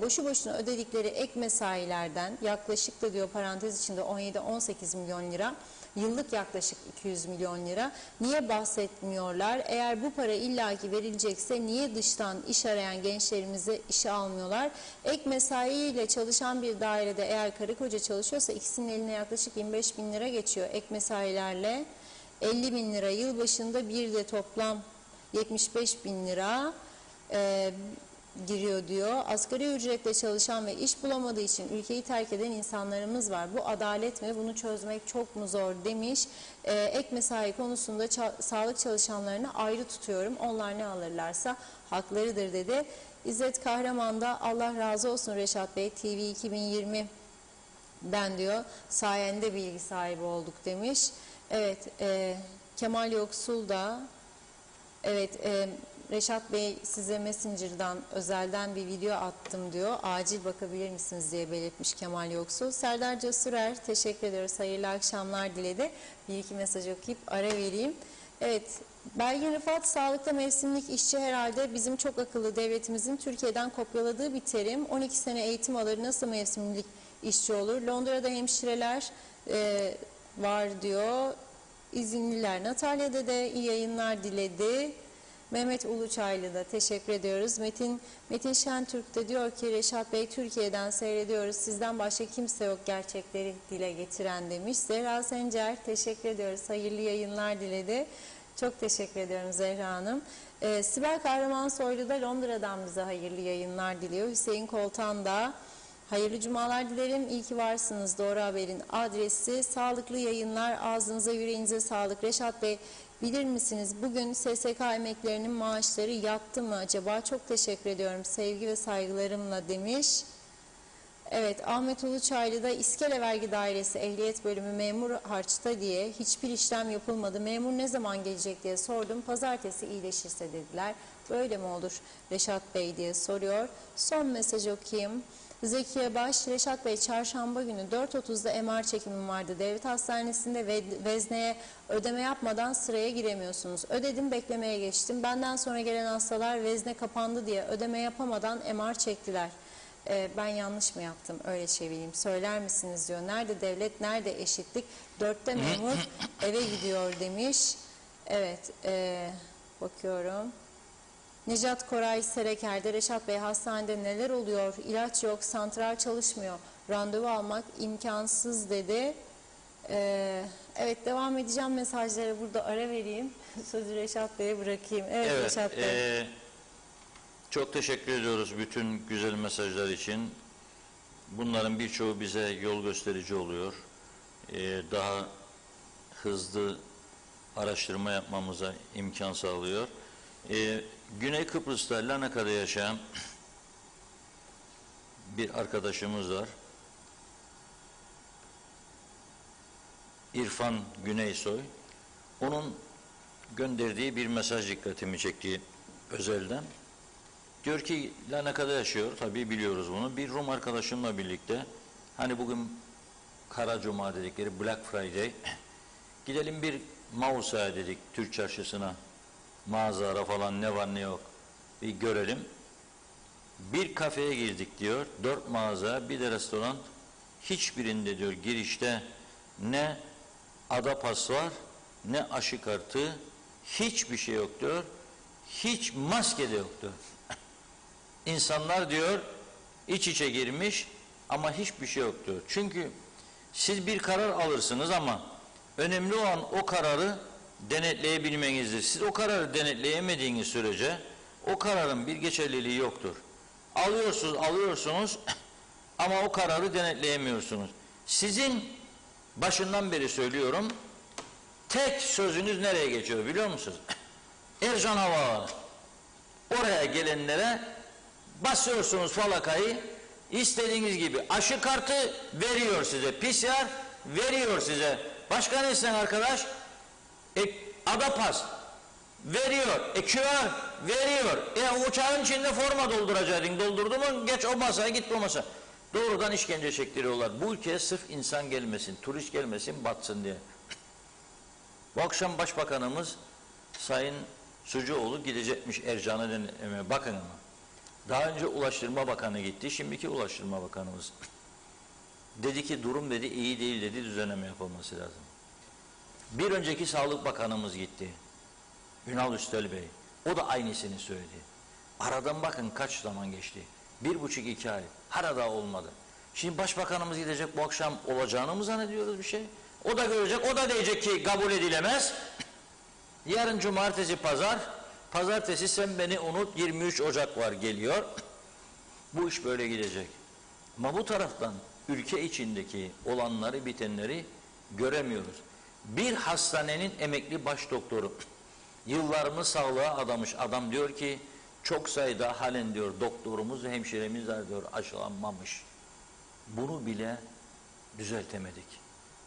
boşu boşuna ödedikleri ek mesailerden yaklaşık da diyor parantez içinde 17-18 milyon lira, yıllık yaklaşık 200 milyon lira. Niye bahsetmiyorlar? Eğer bu para illaki verilecekse niye dıştan iş arayan gençlerimizi işe almıyorlar? Ek mesaiyle çalışan bir dairede eğer karı koca çalışıyorsa ikisinin eline yaklaşık 25 bin lira geçiyor. Ek mesailerle 50 bin lira. Yılbaşında bir de toplam 75 bin lira giriyor diyor. Asgari ücretle çalışan ve iş bulamadığı için ülkeyi terk eden insanlarımız var. Bu adalet mi? Bunu çözmek çok mu zor demiş. Ek mesai konusunda sağlık çalışanlarını ayrı tutuyorum. Onlar ne alırlarsa haklarıdır dedi. İzzet Kahraman da Allah razı olsun Reşat Bey TV 2020'den diyor. Sayende bilgi sahibi olduk demiş. Evet, Kemal Yoksul da evet, Reşat Bey size Messenger'dan özelden bir video attım diyor. Acil bakabilir misiniz diye belirtmiş Kemal Yoksul. Serdar Casurer teşekkür ediyoruz. Hayırlı akşamlar diledi. Bir iki mesaj okuyup ara vereyim. Evet, Belgin Rıfat, sağlıkta mevsimlik işçi herhalde bizim çok akıllı devletimizin Türkiye'den kopyaladığı bir terim. 12 sene eğitim alır nasıl mevsimlik işçi olur? Londra'da hemşireler var diyor. İzinliler. Natalya'da da iyi yayınlar diledi. Mehmet Uluçaylı da teşekkür ediyoruz. Metin Şentürk de diyor ki Reşat Bey Türkiye'den seyrediyoruz. Sizden başka kimse yok gerçekleri dile getiren demiş. Zehra Sencer teşekkür ediyoruz. Hayırlı yayınlar diledi. Çok teşekkür ediyorum Zehra Hanım. Sibel Kahramansoylu da Londra'dan bize hayırlı yayınlar diliyor. Hüseyin Koltan da hayırlı cumalar dilerim. İyi ki varsınız. Doğru Haber'in adresi. Sağlıklı yayınlar. Ağzınıza yüreğinize sağlık. Reşat Bey, bilir misiniz bugün SSK emeklerinin maaşları yattı mı acaba? Çok teşekkür ediyorum. Sevgi ve saygılarımla demiş. Evet, Ahmet Uluçaylı da İskele Vergi Dairesi Ehliyet Bölümü memur harçta diye hiçbir işlem yapılmadı. Memur ne zaman gelecek diye sordum. Pazartesi iyileşirse dediler. Böyle mi olur Reşat Bey diye soruyor. Son mesaj okuyayım. Zekiye Baş, Reşat Bey çarşamba günü 4.30'da MR çekimim vardı. Devlet Hastanesi'nde vezneye ödeme yapmadan sıraya giremiyorsunuz. Ödedim, beklemeye geçtim. Benden sonra gelen hastalar vezne kapandı diye ödeme yapamadan MR çektiler. Ben yanlış mı yaptım, öyle çevireyim, söyler misiniz diyor. Nerede devlet, nerede eşitlik? 4'te memur eve gidiyor demiş. Evet, bakıyorum. Necat Koray Sereker'de, Reşat Bey hastanede neler oluyor? İlaç yok, santral çalışmıyor. Randevu almak imkansız dedi. Evet, devam edeceğim mesajlara, burada ara vereyim. Sözü Reşat Bey'e bırakayım. Evet, Reşat Bey. Çok teşekkür ediyoruz bütün güzel mesajlar için. Bunların birçoğu bize yol gösterici oluyor. Daha hızlı araştırma yapmamıza imkan sağlıyor. Güney Kıbrıs'ta Larnaka'da yaşayan bir arkadaşımız var. İrfan Güneysoy. Onun gönderdiği bir mesaj dikkatimi çekti özelden. Diyor ki Larnaka'da yaşıyor, tabii biliyoruz bunu. Bir Rum arkadaşımla birlikte, hani bugün Kara Cuma dedikleri Black Friday, gidelim bir Mausa'ya dedik, Türk çarşısına, mağazalara falan ne var ne yok bir görelim. Bir kafeye girdik diyor, 4 mağaza, bir de restoran, hiçbirinde diyor girişte ne Adapas var, ne aşı kartı, hiçbir şey yok diyor, hiç maske de yok diyor. İnsanlar diyor iç içe girmiş ama hiçbir şey yok diyor. Çünkü siz bir karar alırsınız ama önemli olan o kararı denetleyebilmenizdir. Siz o kararı denetleyemediğiniz sürece o kararın bir geçerliliği yoktur. Alıyorsunuz ama o kararı denetleyemiyorsunuz. Sizin başından beri söylüyorum, tek sözünüz nereye geçiyor biliyor musunuz? Ercan Havaalanı. Oraya gelenlere basıyorsunuz falakayı, istediğiniz gibi aşı kartı veriyor size, PCR veriyor size. Başka ne isteyen arkadaş? Adapas veriyor, QR veriyor. Uçağın içinde forma dolduracaktın, doldurdu mu geç o masaya, git o masaya. Doğrudan işkence çektiriyorlar. Bu ülkeye sırf insan gelmesin, turist gelmesin, batsın diye. Bu akşam Başbakanımız Sayın Sucuoğlu gidecekmiş Ercan'a denetlemeye. Bakın ama. Daha önce Ulaştırma Bakanı gitti, şimdiki Ulaştırma Bakanımız. Dedi ki durum dedi iyi değil dedi, düzenleme yapılması lazım. Bir önceki Sağlık Bakanımız gitti. Ünal Üstel Bey. O da aynısını söyledi. Aradan bakın kaç zaman geçti. 1,5-2 ay. Hala olmadı. Şimdi Başbakanımız gidecek bu akşam, olacağını mı zannediyoruz bir şey? O da görecek, o da diyecek ki kabul edilemez. Yarın cumartesi pazar, pazartesi sen beni unut, 23 Ocak var geliyor. Bu iş böyle gidecek. Ama bu taraftan ülke içindeki olanları bitenleri göremiyoruz. Bir hastanenin emekli baş doktoru yıllarımı sağlığa adamış adam diyor ki çok sayıda halen diyor doktorumuz ve hemşiremiz var diyor aşılanmamış. Bunu bile düzeltemedik.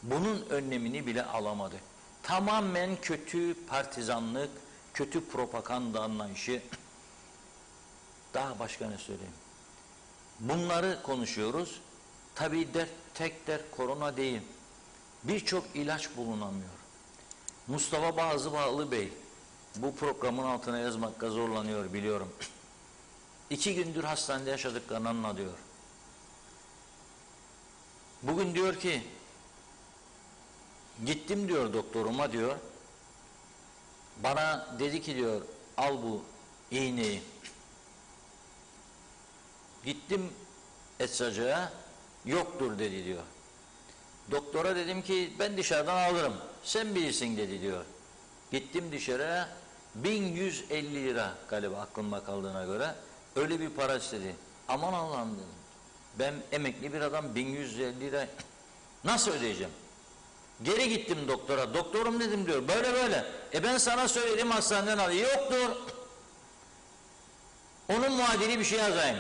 Bunun önlemini bile alamadık. Tamamen kötü partizanlık, kötü propaganda anlayışı. Daha başka ne söyleyeyim? Bunları konuşuyoruz. Tabii tek dert korona değil. Birçok ilaç bulunamıyor. Mustafa Bağlı Bey, bu programın altına yazmakta zorlanıyor biliyorum. 2 gündür hastanede yaşadıklarını anlatıyor. Bugün diyor ki, gittim diyor doktoruma diyor, bana dedi ki diyor, al bu iğneyi. Gittim eczacıya, yoktur dedi diyor. Doktora dedim ki ben dışarıdan alırım, sen bilirsin dedi diyor. Gittim dışarıya, 1150 lira galiba aklımda kaldığına göre, öyle bir para istedi. Aman Allah'ım dedim, ben emekli bir adam 1150 lira nasıl ödeyeceğim? Geri gittim doktora, doktorum dedim diyor, böyle böyle. Ben sana söyledim hastaneden al, yoktur. Onun muadili bir şey yazayım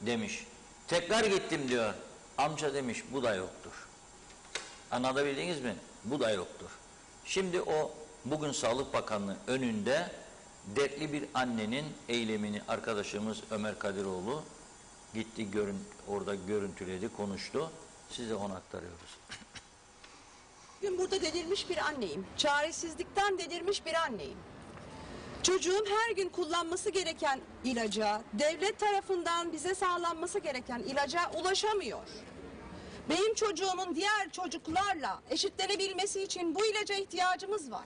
demiş. Tekrar gittim diyor, amca demiş bu da yoktur. Anladabildiniz mi? Bu da yoktur. Şimdi o bugün Sağlık Bakanlığı önünde dertli bir annenin eylemini arkadaşımız Ömer Kadiroğlu gitti orada görüntüledi, konuştu. Size onu aktarıyoruz. Bugün burada delirmiş bir anneyim. Çaresizlikten delirmiş bir anneyim. Çocuğum her gün kullanması gereken ilaca, devlet tarafından bize sağlanması gereken ilaca ulaşamıyor. Benim çocuğumun diğer çocuklarla eşitlenebilmesi için bu ilaca ihtiyacımız var.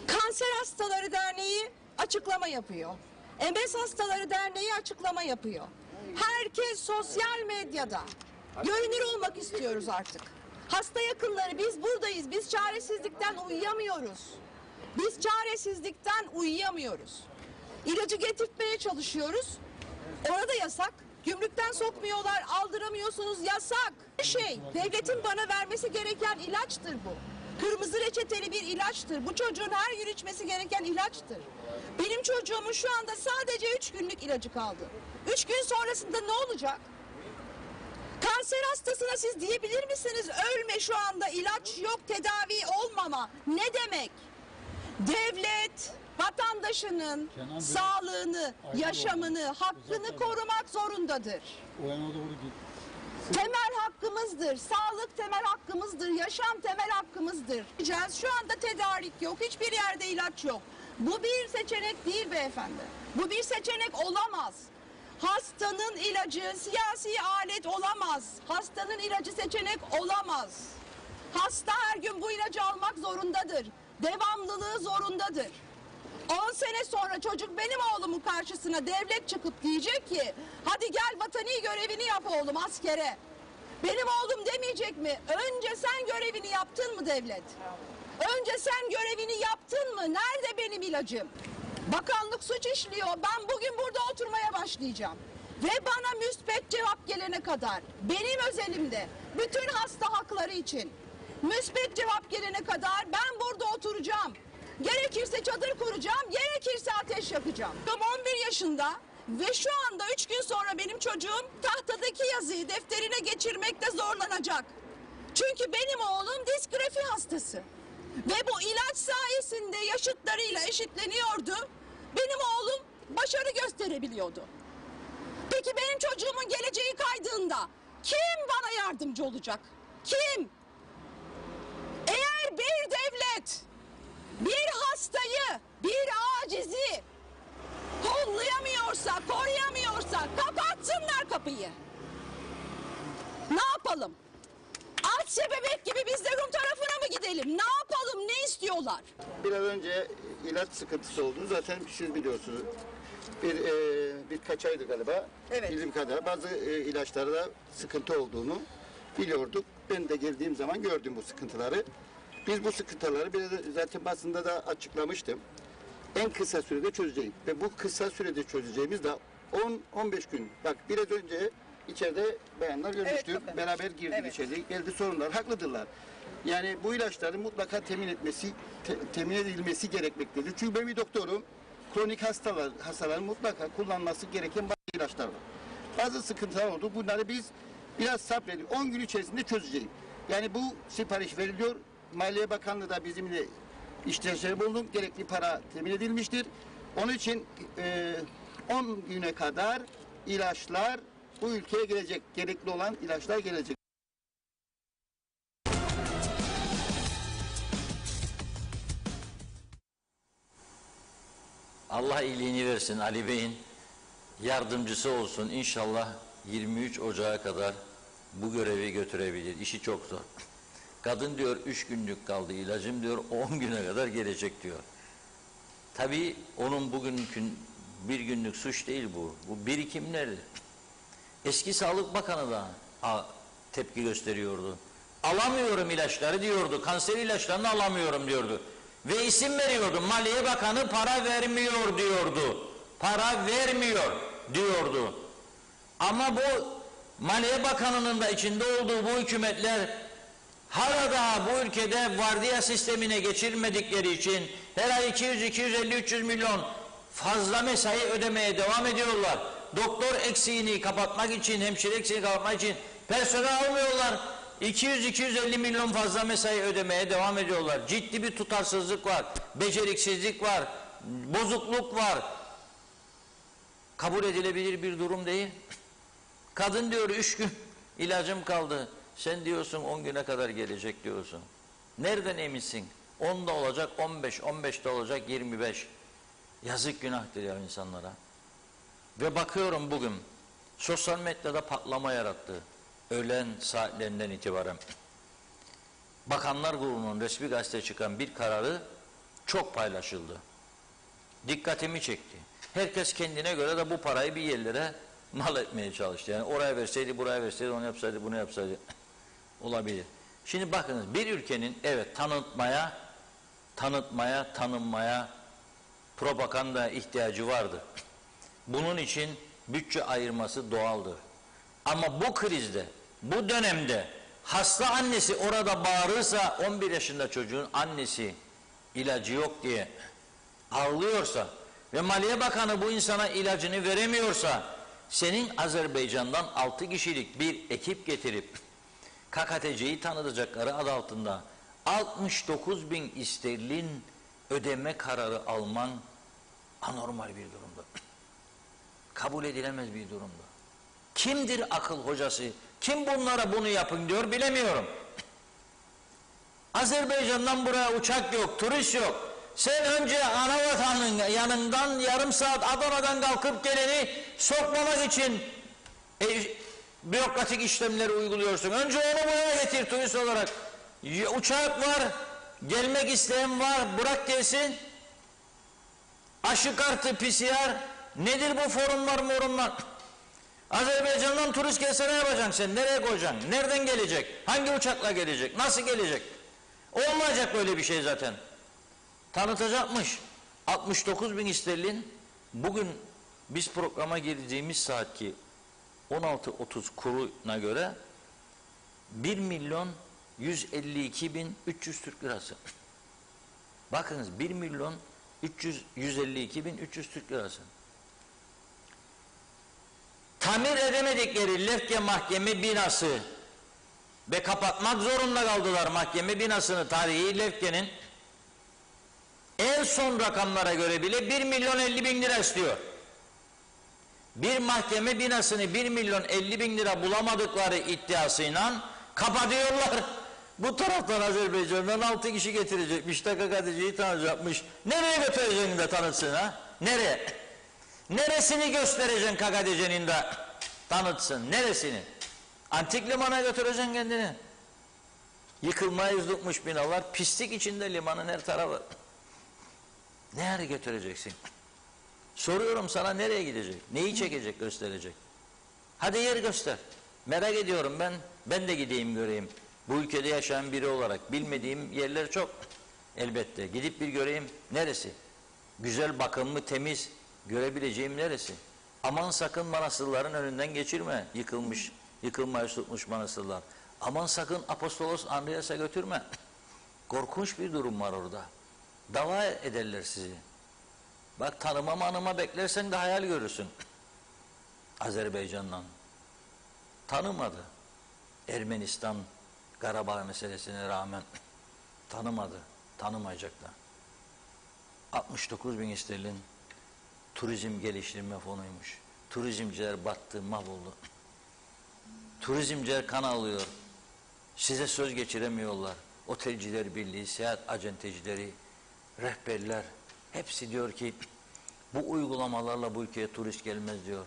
Kanser Hastaları Derneği açıklama yapıyor. MS Hastaları Derneği açıklama yapıyor. Herkes sosyal medyada. Görünür olmak istiyoruz artık. Hasta yakınları biz buradayız. Biz çaresizlikten uyuyamıyoruz. Biz çaresizlikten uyuyamıyoruz. İlacı getirtmeye çalışıyoruz. Orada yasak. Gümrükten sokmuyorlar, aldıramıyorsunuz, yasak. Devletin bana vermesi gereken ilaçtır bu. Kırmızı reçeteli bir ilaçtır. Bu çocuğun her gün içmesi gereken ilaçtır. Benim çocuğumun şu anda sadece 3 günlük ilacı kaldı. 3 gün sonrasında ne olacak? Kanser hastasına siz diyebilir misiniz? Ölme, şu anda ilaç yok, tedavi olmama. Ne demek? Devlet vatandaşının sağlığını, yaşamını, hakkını korumak zorundadır. Temel hakkımızdır. Sağlık temel hakkımızdır. Yaşam temel hakkımızdır. Şu anda tedarik yok. Hiçbir yerde ilaç yok. Bu bir seçenek değil beyefendi. Bu bir seçenek olamaz. Hastanın ilacı siyasi alet olamaz. Hastanın ilacı seçenek olamaz. Hasta her gün bu ilacı almak zorundadır. Devamlılığı zorundadır. 10 sene sonra çocuk benim oğlumun karşısına devlet çıkıp diyecek ki hadi gel vatani görevini yap oğlum askere. Benim oğlum demeyecek mi? Önce sen görevini yaptın mı devlet? Önce sen görevini yaptın mı? Nerede benim ilacım? Bakanlık suç işliyor. Ben bugün burada oturmaya başlayacağım. Ve bana müspet cevap gelene kadar benim özelimde bütün hasta hakları için müspet cevap gelene kadar ben burada oturacağım. Gerekirse çadır kuracağım, gerekirse ateş yakacağım. 11 yaşında ve şu anda 3 gün sonra benim çocuğum tahtadaki yazıyı defterine geçirmekte zorlanacak. Çünkü benim oğlum diskografi hastası. Ve bu ilaç sayesinde yaşıtlarıyla eşitleniyordu. Benim oğlum başarı gösterebiliyordu. Peki benim çocuğumun geleceği kaydığında kim bana yardımcı olacak? Kim? Eğer bir devlet bir hastayı, bir acizi kollayamıyorsa, koruyamıyorsa kapatsınlar kapıyı. Ne yapalım? Asya bebek gibi biz de Rum tarafına mı gidelim? Ne yapalım? Ne istiyorlar? Biraz önce ilaç sıkıntısı olduğunu zaten siz biliyorsunuz. Birkaç aydır galiba Evet. bildiğim kadarıyla bazı ilaçlarda sıkıntı olduğunu biliyorduk. Ben de geldiğim zaman gördüm bu sıkıntıları. Biz bu sıkıntıları zaten basında da açıklamıştım. En kısa sürede çözeceğiz. Ve bu kısa sürede çözeceğimiz de 10-15 gün. Bak biraz önce içeride bayanlar görmüştük. bakın. Beraber girdik Evet. içeri. Geldi sorunlar. Haklıdırlar. Yani bu ilaçların mutlaka temin edilmesi gerekmektedir. Çünkü ben bir doktorum. Kronik hastaların mutlaka kullanması gereken bazı ilaçlar var. Bazı sıkıntılar oldu. Bunları biz biraz sabredip 10 gün içerisinde çözeceğiz. Yani bu sipariş veriliyor. Maliye Bakanlığı da bizimle iştirakleri bulunduk. Gerekli para temin edilmiştir. Onun için 10 güne kadar ilaçlar bu ülkeye gelecek. Gerekli olan ilaçlar gelecek. Allah iyiliğini versin Ali Bey'in yardımcısı olsun. İnşallah 23 Ocağı kadar bu görevi götürebilir. İşi çok zor. Kadın diyor 3 günlük kaldı ilacım diyor 10 güne kadar gelecek diyor. Tabii onun bugünkü bir günlük suç değil bu. Bu birikimlerdir. Eski Sağlık Bakanı da tepki gösteriyordu. Alamıyorum ilaçları diyordu. Kanser ilaçlarını alamıyorum diyordu. Ve isim veriyordu. Maliye Bakanı para vermiyor diyordu. Para vermiyor diyordu. Ama bu Maliye Bakanı'nın da içinde olduğu bu hükümetler hala daha bu ülkede vardiya sistemine geçirmedikleri için her ay 200, 250, 300 milyon fazla mesai ödemeye devam ediyorlar. Doktor eksiğini kapatmak için, hemşire eksiğini kapatmak için personel almıyorlar. 200-250 milyon fazla mesai ödemeye devam ediyorlar. Ciddi bir tutarsızlık var, beceriksizlik var, bozukluk var. Kabul edilebilir bir durum değil. Kadın diyor 3 gün ilacım kaldı. Sen diyorsun 10 güne kadar gelecek diyorsun. Nereden eminsin? 10'da olacak 15, 15'te olacak 25. Yazık günahtır ya insanlara. Ve bakıyorum bugün sosyal medyada patlama yarattı. Öğlen saatlerinden itibaren. Bakanlar Kurulu'nun resmi gazete çıkan bir kararı çok paylaşıldı. Dikkatimi çekti. Herkes kendine göre de bu parayı bir yerlere mal etmeye çalıştı. Yani oraya verseydi, buraya verseydi, onu yapsaydı, bunu yapsaydı olabilir. Şimdi bakınız, bir ülkenin evet tanınmaya propaganda ihtiyacı vardır. Bunun için bütçe ayırması doğaldır. Ama bu krizde, bu dönemde hasta annesi orada bağırırsa, 11 yaşında çocuğun annesi ilacı yok diye ağlıyorsa ve Maliye Bakanı bu insana ilacını veremiyorsa, senin Azerbaycan'dan 6 kişilik bir ekip getirip KKTC'yi tanıtacakları adı altında 69.000 sterlin ödeme kararı alman anormal bir durumda. Kabul edilemez bir durumda. Kimdir akıl hocası? Kim bunlara bunu yapın diyor, bilemiyorum. Azerbaycan'dan buraya uçak yok, turist yok. Sen önce anavatanın yanından yarım saat Adana'dan kalkıp geleni sokmamak için bürokratik işlemleri uyguluyorsun. Önce onu buraya getir turist olarak. Uçak var, gelmek isteyen var, bırak gelsin. Aşı kartı, PCR, nedir bu forumlar? Azerbaycan'dan turist gelse ne yapacaksın sen? Nereye koyacaksın? Nereden gelecek? Hangi uçakla gelecek? Nasıl gelecek? Olmayacak böyle bir şey zaten. Tanıtacakmış. 69.000 sterlin. Bugün biz programa gireceğimiz saat ki 16.30 kuruna göre 1.152.300 Türk lirası. Bakınız 1.152.300 Türk lirası. Tamir edemedikleri Lefke Mahkeme binası ve kapatmak zorunda kaldılar mahkeme binasını, tarihi Lefke'nin en son rakamlara göre bile 1.050.000 lira istiyor. Bir mahkeme binasını 1.050.000 lira bulamadıkları iddiasıyla kapatıyorlar. Bu taraftan Azerbaycan'dan 6 kişi getirecekmiş, KKTC'yi tanıtacakmış. Nereye götüreceksin de tanıtsın ha? Nereye? Neresini göstereceksin KKTC'nin de tanıtsın? Neresini? Antik limana götüreceksin kendini. Yıkılmaya yüz tutmuş binalar, pislik içinde limanın her tarafı. Nereye götüreceksin? Soruyorum sana, nereye gidecek? Neyi çekecek, gösterecek? Hadi yer göster. Merak ediyorum ben. Ben de gideyim göreyim. Bu ülkede yaşayan biri olarak bilmediğim yerler çok. Elbette. Gidip bir göreyim. Neresi? Güzel, bakımlı, temiz. Görebileceğim neresi? Aman sakın manastırların önünden geçirme. Yıkılmaya tutmuş manastırlar. Aman sakın Apostolos Andreas'a götürme. Korkunç bir durum var orada. Dava ederler sizi. Bak, tanıma beklersen de hayal görürsün. Azerbaycan'dan. Tanımadı. Ermenistan, Karabağ meselesine rağmen tanımadı. Tanımayacak da. 69.000 sterlin turizm geliştirme fonuymuş. Turizmciler battı, mahvoldu. Turizmciler kan alıyor. Size söz geçiremiyorlar. Otelciler Birliği, seyahat acentecileri, rehberler hepsi diyor ki bu uygulamalarla bu ülkeye turist gelmez diyor.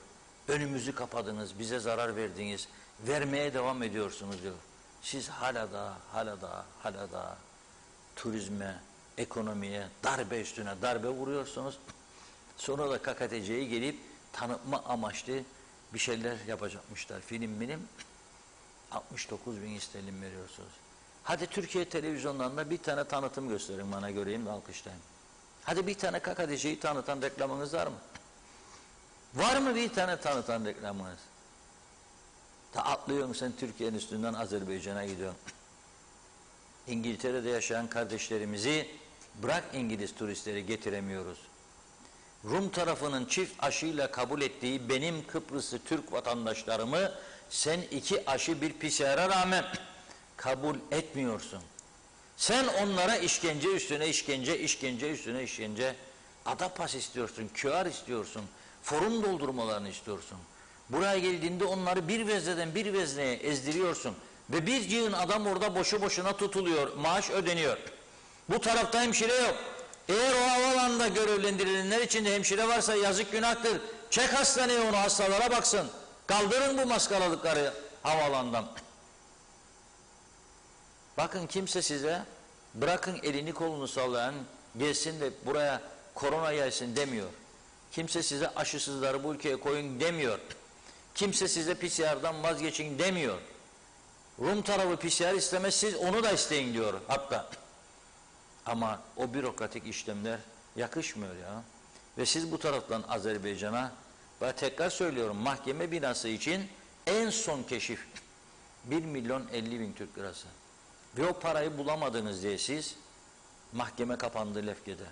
Önümüzü kapadınız, bize zarar verdiniz, vermeye devam ediyorsunuz diyor. Siz hala da turizme, ekonomiye, darbe üstüne darbe vuruyorsunuz. Sonra da KKTC'ye gelip tanıtma amaçlı bir şeyler yapacakmışlar. Film 69.000 sterlin veriyorsunuz. Hadi Türkiye televizyonlarında bir tane tanıtım gösterin bana, göreyim de alkışlayayım. Hadi bir tane KKTC'yi tanıtan reklamınız var mı? Var mı bir tane tanıtan reklamınız? Da atlıyorsun sen Türkiye'nin üstünden Azerbaycan'a gidiyorsun. İngiltere'de yaşayan kardeşlerimizi bırak, İngiliz turistleri getiremiyoruz. Rum tarafının çift aşıyla kabul ettiği benim Kıbrıslı Türk vatandaşlarımı sen 2 aşı bir PCR'a rağmen kabul etmiyorsun. Sen onlara işkence üstüne işkence üstüne işkence, adapas istiyorsun, QR istiyorsun, forum doldurmalarını istiyorsun. Buraya geldiğinde onları bir vezneden bir vezneye ezdiriyorsun ve bir yığın adam orada boşu boşuna tutuluyor, maaş ödeniyor. Bu tarafta hemşire yok. Eğer o havalanında görevlendirilenler içinde hemşire varsa yazık, günahtır. Çek hastaneye onu, hastalara baksın. Kaldırın bu maskaralıkları havalandan. Bakın, kimse size bırakın elini kolunu sallayan gelsin de buraya korona gelsin demiyor. Kimse size aşısızları bu ülkeye koyun demiyor. Kimse size PCR'dan vazgeçin demiyor. Rum tarafı PCR istemez, siz onu da isteyin diyor hatta. Ama o bürokratik işlemler yakışmıyor ya. Ve siz bu taraftan Azerbaycan'a, ve tekrar söylüyorum, mahkeme binası için en son keşif 1.050.000 Türk lirası. Ve o parayı bulamadınız diye siz, mahkeme kapandı Lefke'de.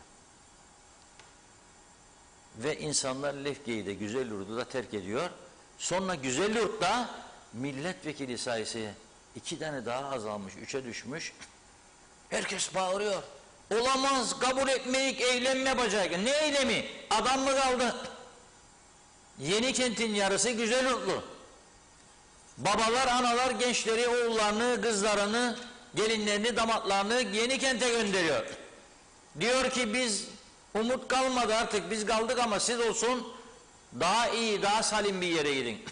Ve insanlar Lefke'yi de Güzelyurt'u da terk ediyor. Sonra Güzelyurt'ta milletvekili sayısı 2 tane daha azalmış, 3'e düşmüş. Herkes bağırıyor. Olamaz, kabul etmeyik, eylem yapacak. Ne eylemi? Adam mı kaldı? Yenikent'in yarısı Güzelyurtlu. Babalar, analar gençleri, oğullarını, kızlarını, gelinlerini, damatlarını Yenikent'e gönderiyor. Diyor ki biz umut kalmadı artık, biz kaldık ama siz olsun daha iyi, daha salim bir yere gidin.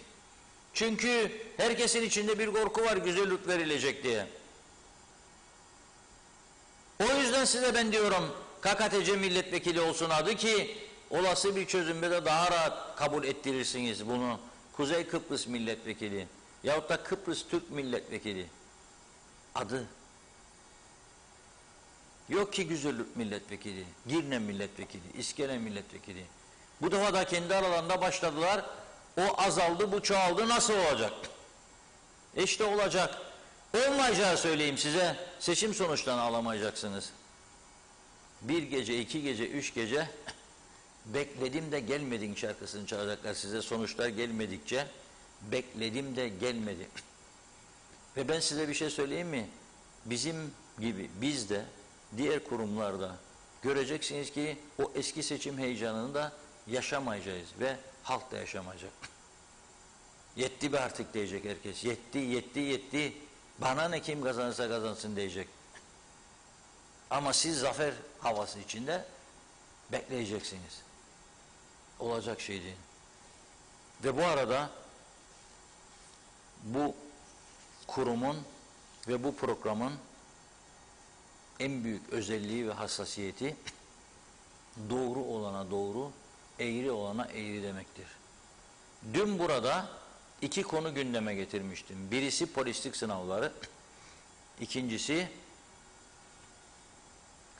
Çünkü herkesin içinde bir korku var, Güzelyurt verilecek diye. O yüzden size ben diyorum, KKTC milletvekili olsun adı ki olası bir çözümde de daha rahat kabul ettirirsiniz bunu. Kuzey Kıbrıs milletvekili yahut da Kıbrıs Türk milletvekili adı. Yok ki Güzelyurt milletvekili, Girne milletvekili, İskele milletvekili. Bu defa da kendi aralarında başladılar. O azaldı, bu çoğaldı, nasıl olacak? İşte olacak. Olmayacağı söyleyeyim size, seçim sonuçlarını alamayacaksınız. 1 gece, 2 gece, 3 gece bekledim de gelmedin şarkısını çalacaklar size, sonuçlar gelmedikçe. Bekledim de gelmedi. Ve ben size bir şey söyleyeyim mi? Bizim gibi biz de diğer kurumlarda göreceksiniz ki o eski seçim heyecanını da yaşamayacağız ve halk da yaşamayacak. Yetti be artık diyecek herkes. Yetti, yetti, yetti. Bana ne, kim kazanırsa kazansın diyecek. Ama siz zafer havası içinde bekleyeceksiniz. Olacak şey değil. Ve bu arada bu kurumun ve bu programın en büyük özelliği ve hassasiyeti doğru olana doğru, eğri olana eğri demektir. Dün burada 2 konu gündeme getirmiştim. Birisi polislik sınavları, ikincisi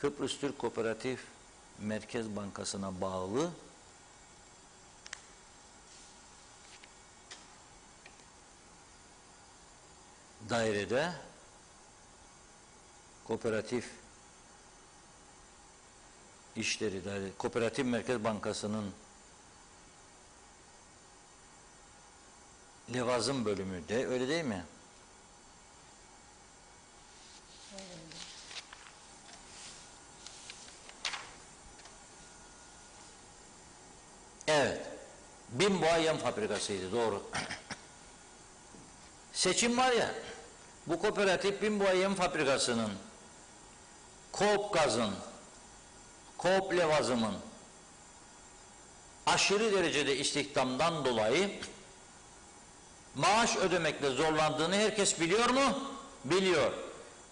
Kıbrıs Türk Kooperatif Merkez Bankası'na bağlı dairede kooperatif işleri, Kooperatif Merkez Bankası'nın levazım bölümü de öyle değil mi? Evet. Binboğa Yem Fabrikası'ydı, doğru. Seçim var ya, bu kooperatif Binboğa Yem Fabrikası'nın, Koop Gaz'ın, Koop Levazım'ın aşırı derecede istihdamdan dolayı maaş ödemekle zorlandığını herkes biliyor mu? Biliyor.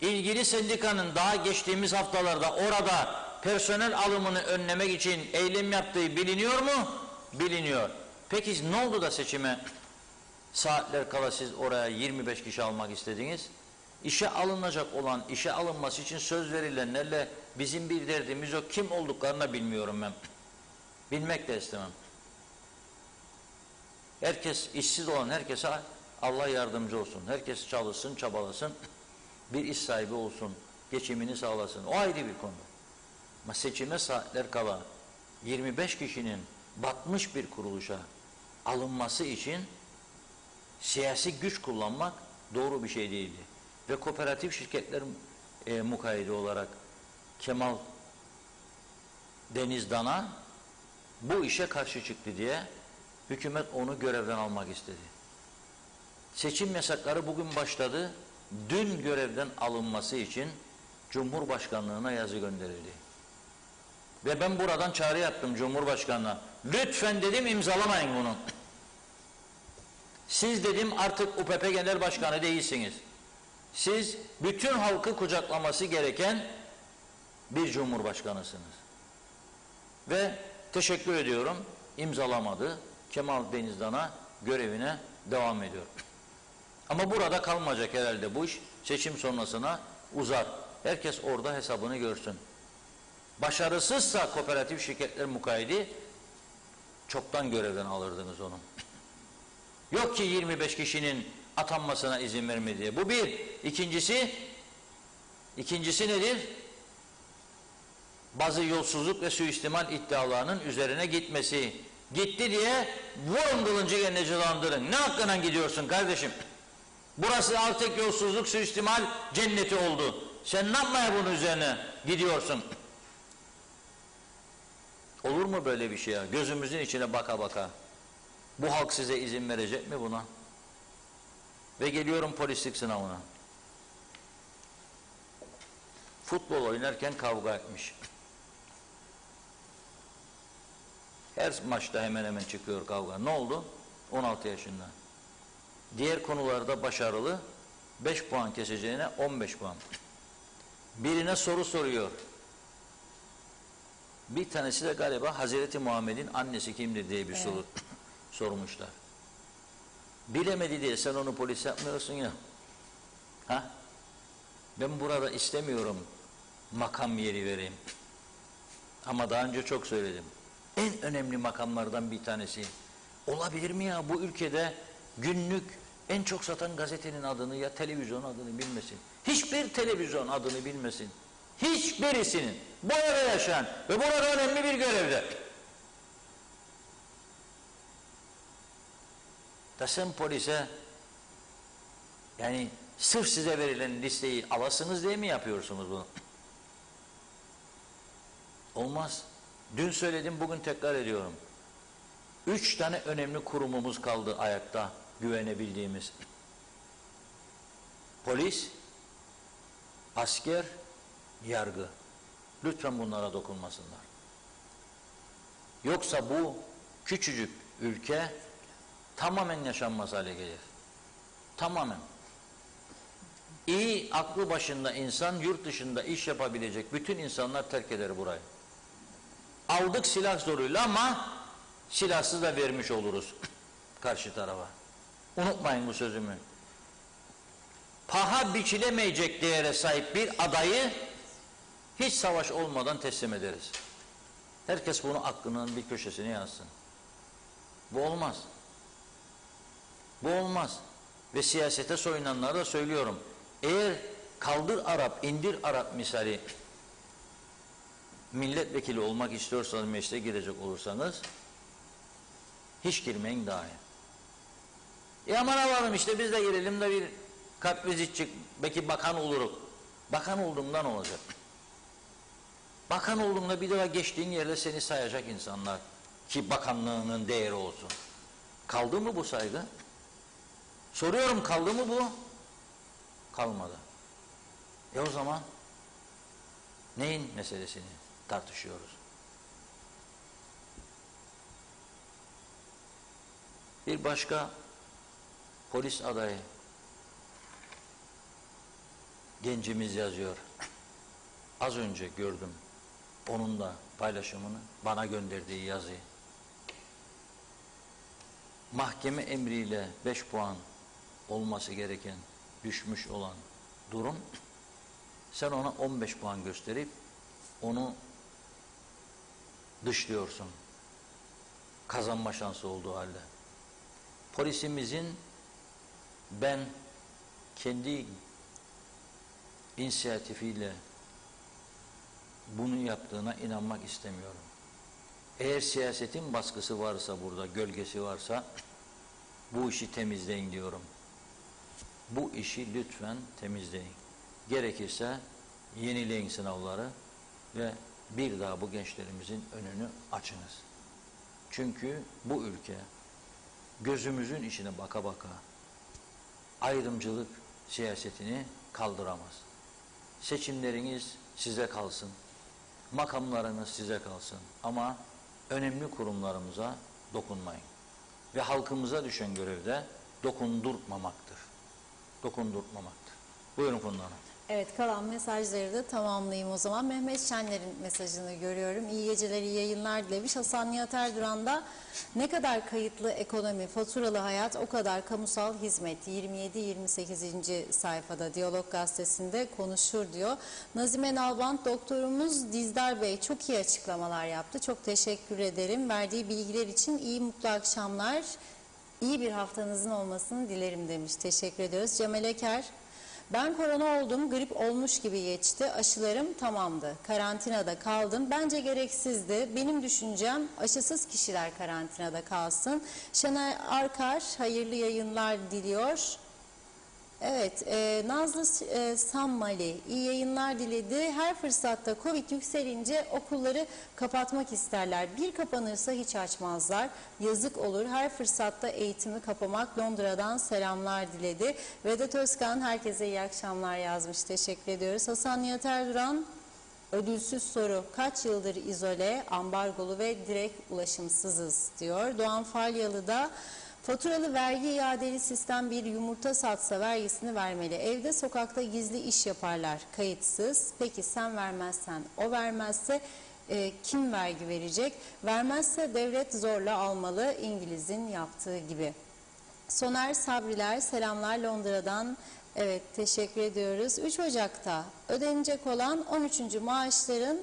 İlgili sendikanın daha geçtiğimiz haftalarda orada personel alımını önlemek için eylem yaptığı biliniyor mu? Biliniyor. Peki ne oldu da seçime saatler kala siz oraya 25 kişi almak istediniz? İşe alınacak olan, işe alınması için söz verilenlerle bizim bir derdimiz yok. Kim olduklarını bilmiyorum ben. Bilmek de istemem. Herkes, işsiz olan herkese Allah yardımcı olsun. Herkes çalışsın, çabalasın. Bir iş sahibi olsun. Geçimini sağlasın. O ayrı bir konu. Ama seçime saatler kala 25 kişinin batmış bir kuruluşa alınması için siyasi güç kullanmak doğru bir şey değildi. Ve kooperatif şirketler mukayyede olarak Kemal Denizdana bu işe karşı çıktı diye hükümet onu görevden almak istedi. Seçim yasakları bugün başladı. Dün görevden alınması için Cumhurbaşkanlığına yazı gönderildi. Ve ben buradan çağrı yaptım Cumhurbaşkanı'na. Lütfen dedim, imzalamayın bunu. Siz dedim artık UPP Genel Başkanı değilsiniz. Siz bütün halkı kucaklaması gereken bir Cumhurbaşkanısınız. Ve teşekkür ediyorum. imzalamadı. Kemal Denizdan'a görevine devam ediyor. Ama burada kalmayacak herhalde bu iş. Seçim sonrasına uzar. Herkes orada hesabını görsün. Başarısızsa kooperatif şirketler mukayyedi çoktan görevden alırdınız onu. Yok ki 25 kişinin atanmasına izin vermedi. Bu bir. İkincisi nedir? Bazı yolsuzluk ve suistimal iddialarının üzerine gitmesi. Gitti diye vurun kılıncı yerine cezalandırın. Ne hakkına gidiyorsun kardeşim? Burası artık yolsuzluk, suistimal cenneti oldu. Sen ne yapmaya bunun üzerine gidiyorsun? Olur mu böyle bir şey ya? Gözümüzün içine baka baka. Bu halk size izin verecek mi buna? Ve geliyorum polislik sınavına. Futbol oynarken kavga etmiş. Her maçta hemen hemen çıkıyor kavga. Ne oldu? 16 yaşında. Diğer konularda başarılı, 5 puan keseceğine 15 puan. Birine soru soruyor. Bir tanesi de galiba Hazreti Muhammed'in annesi kimdir diye bir soru sormuşlar. Bilemedi diye sen onu polis yapmıyorsun ya. Ha? Ben burada istemiyorum makam yeri vereyim. Ama daha önce çok söyledim. En önemli makamlardan bir tanesi. Olabilir mi ya bu ülkede günlük en çok satan gazetenin adını ya televizyon adını bilmesin. Hiçbir televizyon adını bilmesin. Hiçbirisinin bu arada yaşayan ve burada önemli bir görevde. Da sen polise yani sırf size verilen listeyi alasınız diye mi yapıyorsunuz bunu? Olmaz. Dün söyledim, bugün tekrar ediyorum. 3 tane önemli kurumumuz kaldı ayakta, güvenebildiğimiz. Polis, asker, yargı. Lütfen bunlara dokunmasınlar. Yoksa bu küçücük ülke tamamen yaşanmaz hale gelir. Tamamen. İyi, aklı başında insan, yurt dışında iş yapabilecek bütün insanlar terk eder burayı. Aldık silah zoruyla ama silahsız da vermiş oluruz karşı tarafa. Unutmayın bu sözümü. Paha biçilemeyecek değere sahip bir adayı hiç savaş olmadan teslim ederiz. Herkes bunu aklının bir köşesine yazsın. Bu olmaz. Bu olmaz. Ve siyasete soyunanlara da söylüyorum. Eğer kaldır Arap, indir Arap misali milletvekili olmak istiyorsanız, meclise girecek olursanız hiç girmeyin daha iyi. Aman alalım işte biz de girelim de bir kartvizitçik, belki bakan oluruz. Bakan olduğumdan olacak. Bakan olduğunda bir daha geçtiğin yerde seni sayacak insanlar ki bakanlığının değeri olsun. Kaldı mı bu saygı? Soruyorum, kaldı mı bu? Kalmadı. O zaman neyin meselesini tartışıyoruz? Bir başka polis adayı gencimiz yazıyor. Az önce gördüm onun da paylaşımını, bana gönderdiği yazıyı. Mahkeme emriyle 5 puan olması gereken, düşmüş olan durum, sen ona 15 puan gösterip onu dışlıyorsun. Kazanma şansı olduğu halde. Polisimizin ben kendi inisiyatifiyle bunu yaptığına inanmak istemiyorum. Eğer siyasetin baskısı varsa burada, gölgesi varsa bu işi temizleyin diyorum. Bu işi lütfen temizleyin. Gerekirse yenileyin sınavları ve bir daha bu gençlerimizin önünü açınız. Çünkü bu ülke gözümüzün içine baka baka ayrımcılık siyasetini kaldıramaz. Seçimleriniz size kalsın. Makamlarınız size kalsın. Ama önemli kurumlarımıza dokunmayın. Ve halkımıza düşen görevde dokundurtmamaktır. Dokundurtmamaktır. Buyurun Funda Hanım. Evet, kalan mesajları da tamamlayayım o zaman. Mehmet Şenler'in mesajını görüyorum. İyi geceler, iyi yayınlar dilemiş. Hasan Nihat Erduran da ne kadar kayıtlı ekonomi, faturalı hayat o kadar kamusal hizmet. 27-28. sayfada Diyalog Gazetesi'nde konuşur diyor. Nazime Nalbant doktorumuz Dizdar Bey çok iyi açıklamalar yaptı. Çok teşekkür ederim. Verdiği bilgiler için iyi mutlu akşamlar. İyi bir haftanızın olmasını dilerim demiş. Teşekkür ediyoruz. Cemal Eker. Ben korona oldum, grip olmuş gibi geçti. Aşılarım tamamdı. Karantinada kaldım. Bence gereksizdi. Benim düşüncem aşısız kişiler karantinada kalsın. Şenay Arkar hayırlı yayınlar diliyor. Evet, Nazlı Sammali iyi yayınlar diledi. Her fırsatta Covid yükselince okulları kapatmak isterler. Bir kapanırsa hiç açmazlar. Yazık olur. Her fırsatta eğitimi kapamak. Londra'dan selamlar diledi. Vedat Özkan herkese iyi akşamlar yazmış. Teşekkür ediyoruz. Hasan Nihat Erduran ödülsüz soru. Kaç yıldır izole, ambargolu ve direkt ulaşımsızız diyor. Doğan Falyalı da faturalı vergi iadeli sistem bir yumurta satsa vergisini vermeli. Evde sokakta gizli iş yaparlar kayıtsız. Peki sen vermezsen o vermezse kim vergi verecek? Vermezse devlet zorla almalı İngiliz'in yaptığı gibi. Soner Sabriler selamlar Londra'dan. Evet teşekkür ediyoruz. 3 Ocak'ta ödenecek olan 13. maaşların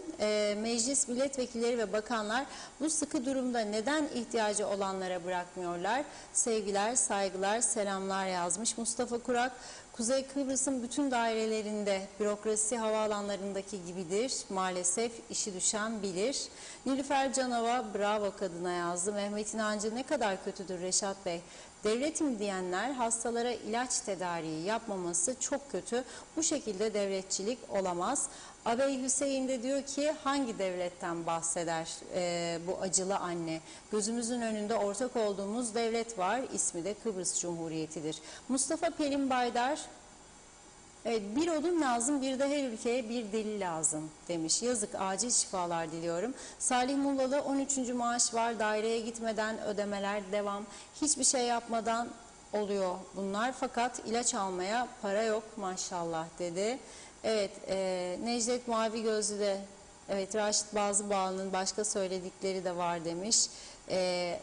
meclis milletvekilleri ve bakanlar bu sıkı durumda neden ihtiyacı olanlara bırakmıyorlar? Sevgiler, saygılar, selamlar yazmış. Mustafa Kurak, Kuzey Kıbrıs'ın bütün dairelerinde bürokrasi havaalanlarındaki gibidir. Maalesef işi düşen bilir. Nilüfer Canova bravo kadına yazdı. Mehmet İnancı ne kadar kötüdür Reşat Bey. Devletim diyenler hastalara ilaç tedariği yapmaması çok kötü. Bu şekilde devletçilik olamaz. Abey Hüseyin de diyor ki hangi devletten bahseder bu acılı anne? Gözümüzün önünde ortak olduğumuz devlet var. İsmi de Kıbrıs Cumhuriyeti'dir. Mustafa Pelin Baydar, evet, bir odun lazım, bir de her ülkeye bir deli lazım demiş. Yazık, acil şifalar diliyorum. Salih Mullalı 13. maaş var, daireye gitmeden ödemeler devam. Hiçbir şey yapmadan oluyor bunlar fakat ilaç almaya para yok maşallah dedi. Evet, Necdet Mavi Gözlü de evet Raşit Bazıbağlı'nın başka söyledikleri de var demiş.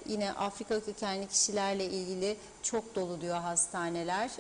Yine Afrika kökenli kişilerle ilgili çok dolu diyor hastaneler.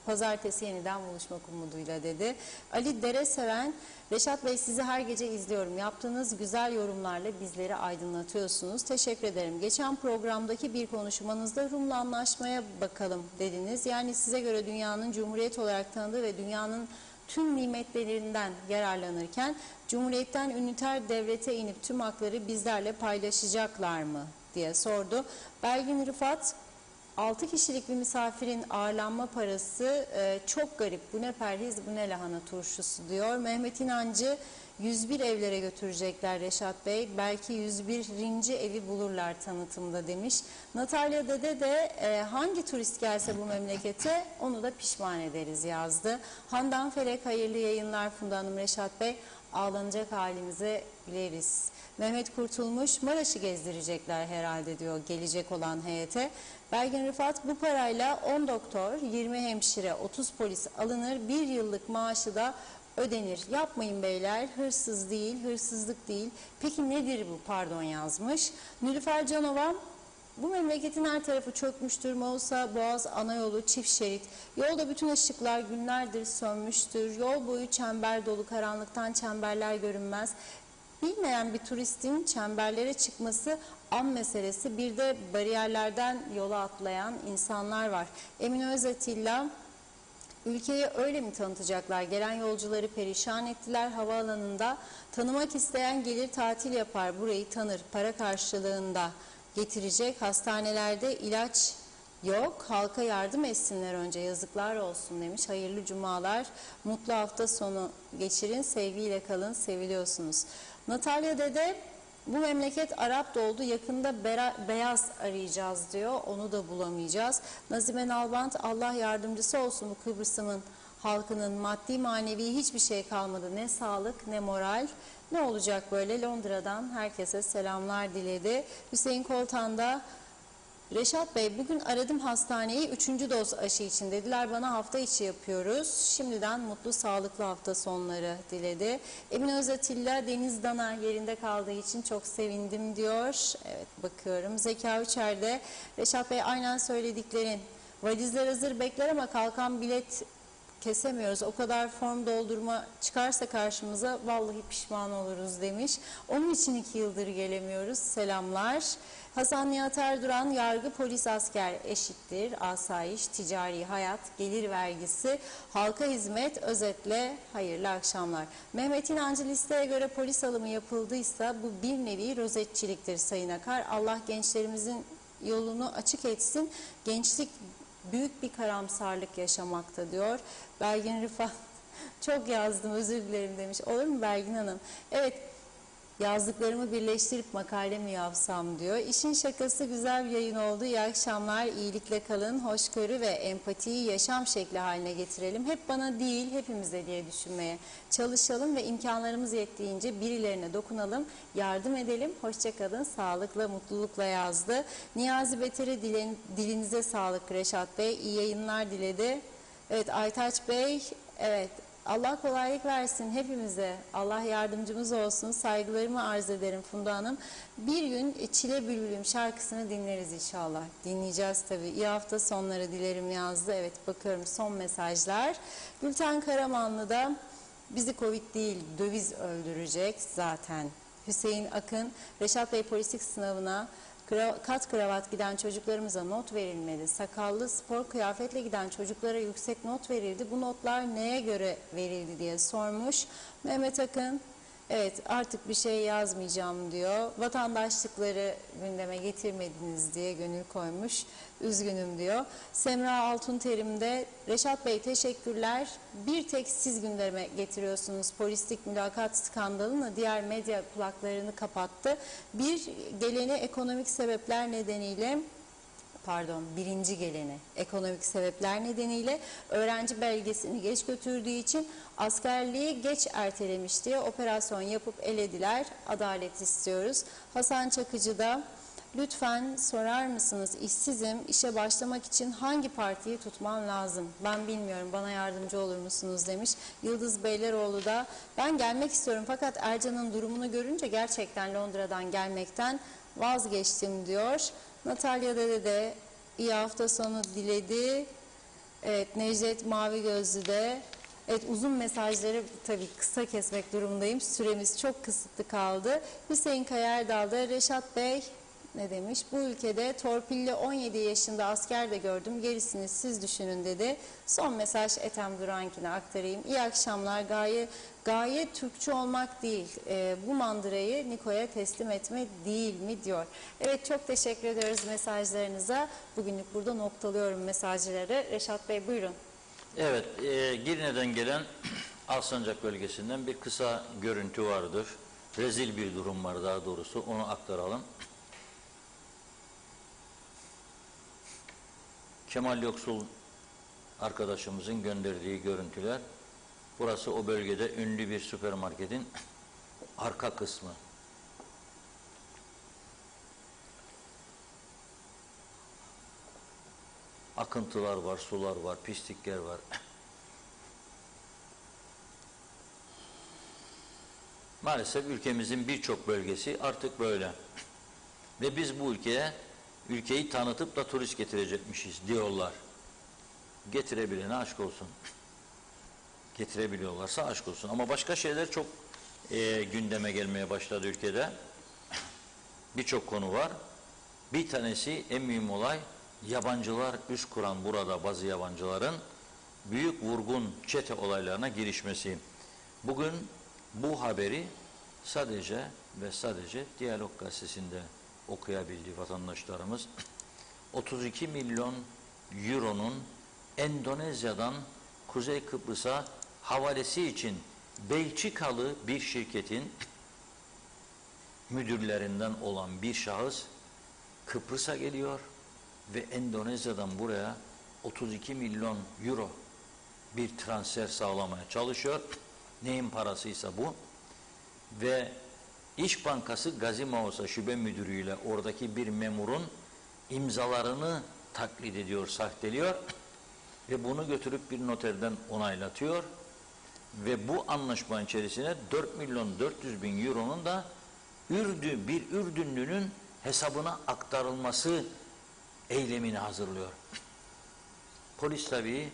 Pazartesi yeniden buluşmak umuduyla dedi. Ali Dereseven, Reşat Bey sizi her gece izliyorum. Yaptığınız güzel yorumlarla bizleri aydınlatıyorsunuz. Teşekkür ederim. Geçen programdaki bir konuşmanızda Rum'la anlaşmaya bakalım dediniz. Yani size göre dünyanın cumhuriyet olarak tanıdığı ve dünyanın tüm nimetlerinden yararlanırken Cumhuriyet'ten üniter devlete inip tüm hakları bizlerle paylaşacaklar mı diye sordu. Belgin Rıfat, 6 kişilik bir misafirin ağırlanma parası çok garip. Bu ne perhiz, bu ne lahana turşusu diyor. Mehmet İnancı 101 evlere götürecekler Reşat Bey. Belki 101. evi bulurlar tanıtımda demiş. Natalya Dede de hangi turist gelse bu memlekete onu da pişman ederiz yazdı. Handan Felek hayırlı yayınlar Funda Hanım Reşat Bey. Ağlanacak halimize güleriz. Mehmet Kurtulmuş Maraş'ı gezdirecekler herhalde diyor gelecek olan heyete. Belgin Rıfat bu parayla 10 doktor, 20 hemşire, 30 polis alınır, bir yıllık maaşı da ödenir. Yapmayın beyler, hırsız değil, hırsızlık değil. Peki nedir bu pardon yazmış. Nilüfer Canova, bu memleketin her tarafı çökmüştür. Mausa, Boğaz, Anayolu, çift şerit. Yolda bütün ışıklar günlerdir sönmüştür. Yol boyu çember dolu, karanlıktan çemberler görünmez. Bilmeyen bir turistin çemberlere çıkması an meselesi. Bir de bariyerlerden yola atlayan insanlar var. Emin Özatilla, ülkeyi öyle mi tanıtacaklar? Gelen yolcuları perişan ettiler havaalanında. Tanımak isteyen gelir tatil yapar, burayı tanır, para karşılığında getirecek. Hastanelerde ilaç yok, halka yardım etsinler önce, yazıklar olsun demiş. Hayırlı cumalar, mutlu hafta sonu geçirin, sevgiyle kalın, seviliyorsunuz. Natalya Dede, bu memleket Arap doldu, yakında beyaz arayacağız diyor, onu da bulamayacağız. Nazime Nalbant, Allah yardımcısı olsun bu Kıbrıs'ın halkının, maddi manevi hiçbir şey kalmadı, ne sağlık ne moral. Ne olacak böyle? Londra'dan herkese selamlar diledi. Hüseyin Koltan da Reşat Bey, bugün aradım hastaneyi 3. doz aşı için dediler, bana hafta içi yapıyoruz. Şimdiden mutlu sağlıklı hafta sonları diledi. Emin Özatilla, Deniz Dana yerinde kaldığı için çok sevindim diyor. Evet, bakıyorum. Zeka Üçer de, Reşat Bey aynen söylediklerin. Valizler hazır bekler ama kalkan bilet kesemiyoruz. O kadar form doldurma çıkarsa karşımıza vallahi pişman oluruz demiş. Onun için 2 yıldır gelemiyoruz. Selamlar. Hasan Nihat Erduran, yargı, polis, asker eşittir. Asayiş, ticari hayat, gelir vergisi, halka hizmet, özetle hayırlı akşamlar. Mehmet İnancı, listeye göre polis alımı yapıldıysa bu bir nevi rozetçiliktir Sayın Akar. Allah gençlerimizin yolunu açık etsin. Gençlik büyük bir karamsarlık yaşamakta diyor. Belgin Rıfat, çok yazdım özür dilerim demiş. Olur mu Belgin Hanım? Evet, yazdıklarımı birleştirip makale mi yapsam diyor. İşin şakası, güzel bir yayın oldu. İyi akşamlar, iyilikle kalın. Hoşgörü ve empatiyi yaşam şekli haline getirelim. Hep bana değil, hepimize diye düşünmeye çalışalım ve imkanlarımız yettiğince birilerine dokunalım, yardım edelim. Hoşça kalın, sağlıkla, mutlulukla yazdı. Niyazi Beter'e dilinize sağlık Reşat Bey. İyi yayınlar diledi. Evet, Aytaç Bey, evet. Allah kolaylık versin hepimize. Allah yardımcımız olsun. Saygılarımı arz ederim Funda Hanım. Bir gün Çile Bülbülüm şarkısını dinleriz inşallah. Dinleyeceğiz tabii. İyi hafta sonları dilerim yazdı. Evet, bakıyorum son mesajlar. Gülten Karamanlı da bizi Covid değil döviz öldürecek zaten. Hüseyin Akın, Reşat Bey polislik sınavına kat kravat giden çocuklarımıza not verilmedi. Sakallı spor kıyafetle giden çocuklara yüksek not verildi. Bu notlar neye göre verildi diye sormuş. Mehmet Akın, evet artık bir şey yazmayacağım diyor. Vatandaşlıkları gündeme getirmediniz diye gönül koymuş. Üzgünüm diyor. Semra Altunterim de, Reşat Bey teşekkürler. Bir tek siz gündeme getiriyorsunuz polislik mülakat skandalını, diğer medya kulaklarını kapattı. Birinci geleni ekonomik sebepler nedeniyle öğrenci belgesini geç götürdüğü için askerliği geç ertelemiş diye operasyon yapıp elediler. Adalet istiyoruz. Hasan Çakıcı da, lütfen sorar mısınız, işsizim, işe başlamak için hangi partiyi tutmam lazım? Ben bilmiyorum, bana yardımcı olur musunuz demiş. Yıldız Beyleroğlu da, ben gelmek istiyorum fakat Ercan'ın durumunu görünce gerçekten Londra'dan gelmekten vazgeçtim diyor. Natalya Dede de iyi hafta sonu diledi. Evet, Necdet Mavi Gözlü de, evet uzun mesajları tabii kısa kesmek durumundayım. Süremiz çok kısıtlı kaldı. Hüseyin Kayerdal da, Reşat Bey ne demiş? Bu ülkede torpilli 17 yaşında asker de gördüm. Gerisini siz düşünün dedi. Son mesaj Ethem Durankin'e aktarayım. İyi akşamlar. Gaye Türkçü olmak değil. Bu mandırayı Niko'ya teslim etme değil mi diyor. Evet, çok teşekkür ediyoruz mesajlarınıza. Bugünlük burada noktalıyorum mesajları. Reşat Bey buyurun. Evet, Girne'den gelen Alsancak bölgesinden bir kısa görüntü vardır. Rezil bir durum var daha doğrusu. Onu aktaralım. Kemal Yoksul arkadaşımızın gönderdiği görüntüler. Burası o bölgede ünlü bir süpermarketin arka kısmı. Akıntılar var, sular var, pislikler var. Maalesef ülkemizin birçok bölgesi artık böyle. Ve biz bu ülkeyi tanıtıp da turist getirecekmişiz diyorlar. Getirebilene aşk olsun. Getirebiliyorlarsa aşk olsun. Ama başka şeyler çok gündeme gelmeye başladı ülkede. Birçok konu var. Bir tanesi, en mühim olay, yabancılar üs kuran burada bazı yabancıların büyük vurgun çete olaylarına girişmesi. Bugün bu haberi sadece ve sadece Diyalog Gazetesi'nde okuyabildi vatandaşlarımız. 32 milyon euronun Endonezya'dan Kuzey Kıbrıs'a havalesi için Belçikalı bir şirketin müdürlerinden olan bir şahıs Kıbrıs'a geliyor ve Endonezya'dan buraya 32 milyon euro bir transfer sağlamaya çalışıyor. Neyin parasıysa bu. Ve İş Bankası Gazi Mausa şube müdürüyle oradaki bir memurun imzalarını taklit ediyor, sahteliyor ve bunu götürüp bir noterden onaylatıyor ve bu anlaşma içerisine 4.400.000 euronun da bir Ürdünlünün hesabına aktarılması eylemini hazırlıyor. Polis tabii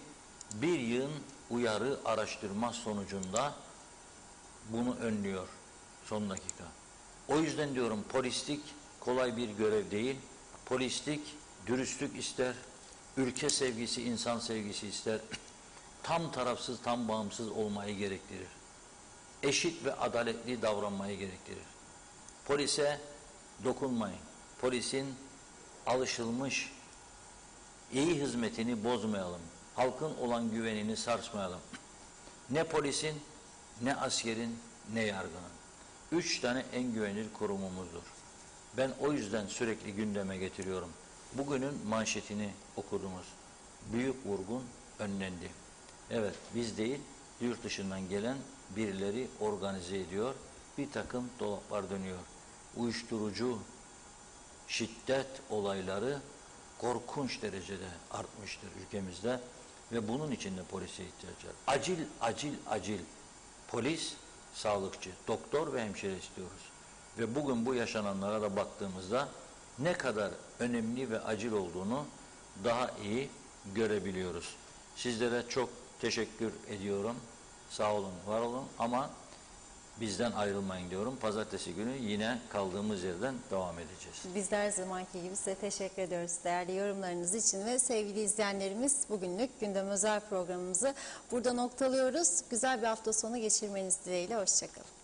bir yığın uyarı araştırma sonucunda bunu önlüyor son dakika. O yüzden diyorum polislik kolay bir görev değil. Polislik dürüstlük ister, ülke sevgisi, insan sevgisi ister. Tam tarafsız, tam bağımsız olmayı gerektirir. Eşit ve adaletli davranmayı gerektirir. Polise dokunmayın. Polisin alışılmış iyi hizmetini bozmayalım. Halkın olan güvenini sarsmayalım. Ne polisin, ne askerin, ne yargının. 3 tane en güvenilir kurumumuzdur. Ben o yüzden sürekli gündeme getiriyorum. Bugünün manşetini okudunuz. Büyük vurgun önlendi. Evet, biz değil, yurt dışından gelen birileri organize ediyor. Bir takım dolaplar dönüyor. Uyuşturucu, şiddet olayları korkunç derecede artmıştır ülkemizde ve bunun için de polise ihtiyaç var. Acil polis, sağlıkçı, doktor ve hemşire istiyoruz. Ve bugün bu yaşananlara da baktığımızda ne kadar önemli ve acil olduğunu daha iyi görebiliyoruz. Sizlere çok teşekkür ediyorum. Sağ olun, var olun ama bizden ayrılmayın diyorum. Pazartesi günü yine kaldığımız yerden devam edeceğiz. Biz de her zamanki gibi size teşekkür ediyoruz değerli yorumlarınız için ve sevgili izleyenlerimiz, bugünlük Gündem Özel programımızı burada noktalıyoruz. Güzel bir hafta sonu geçirmeniz dileğiyle. Hoşçakalın.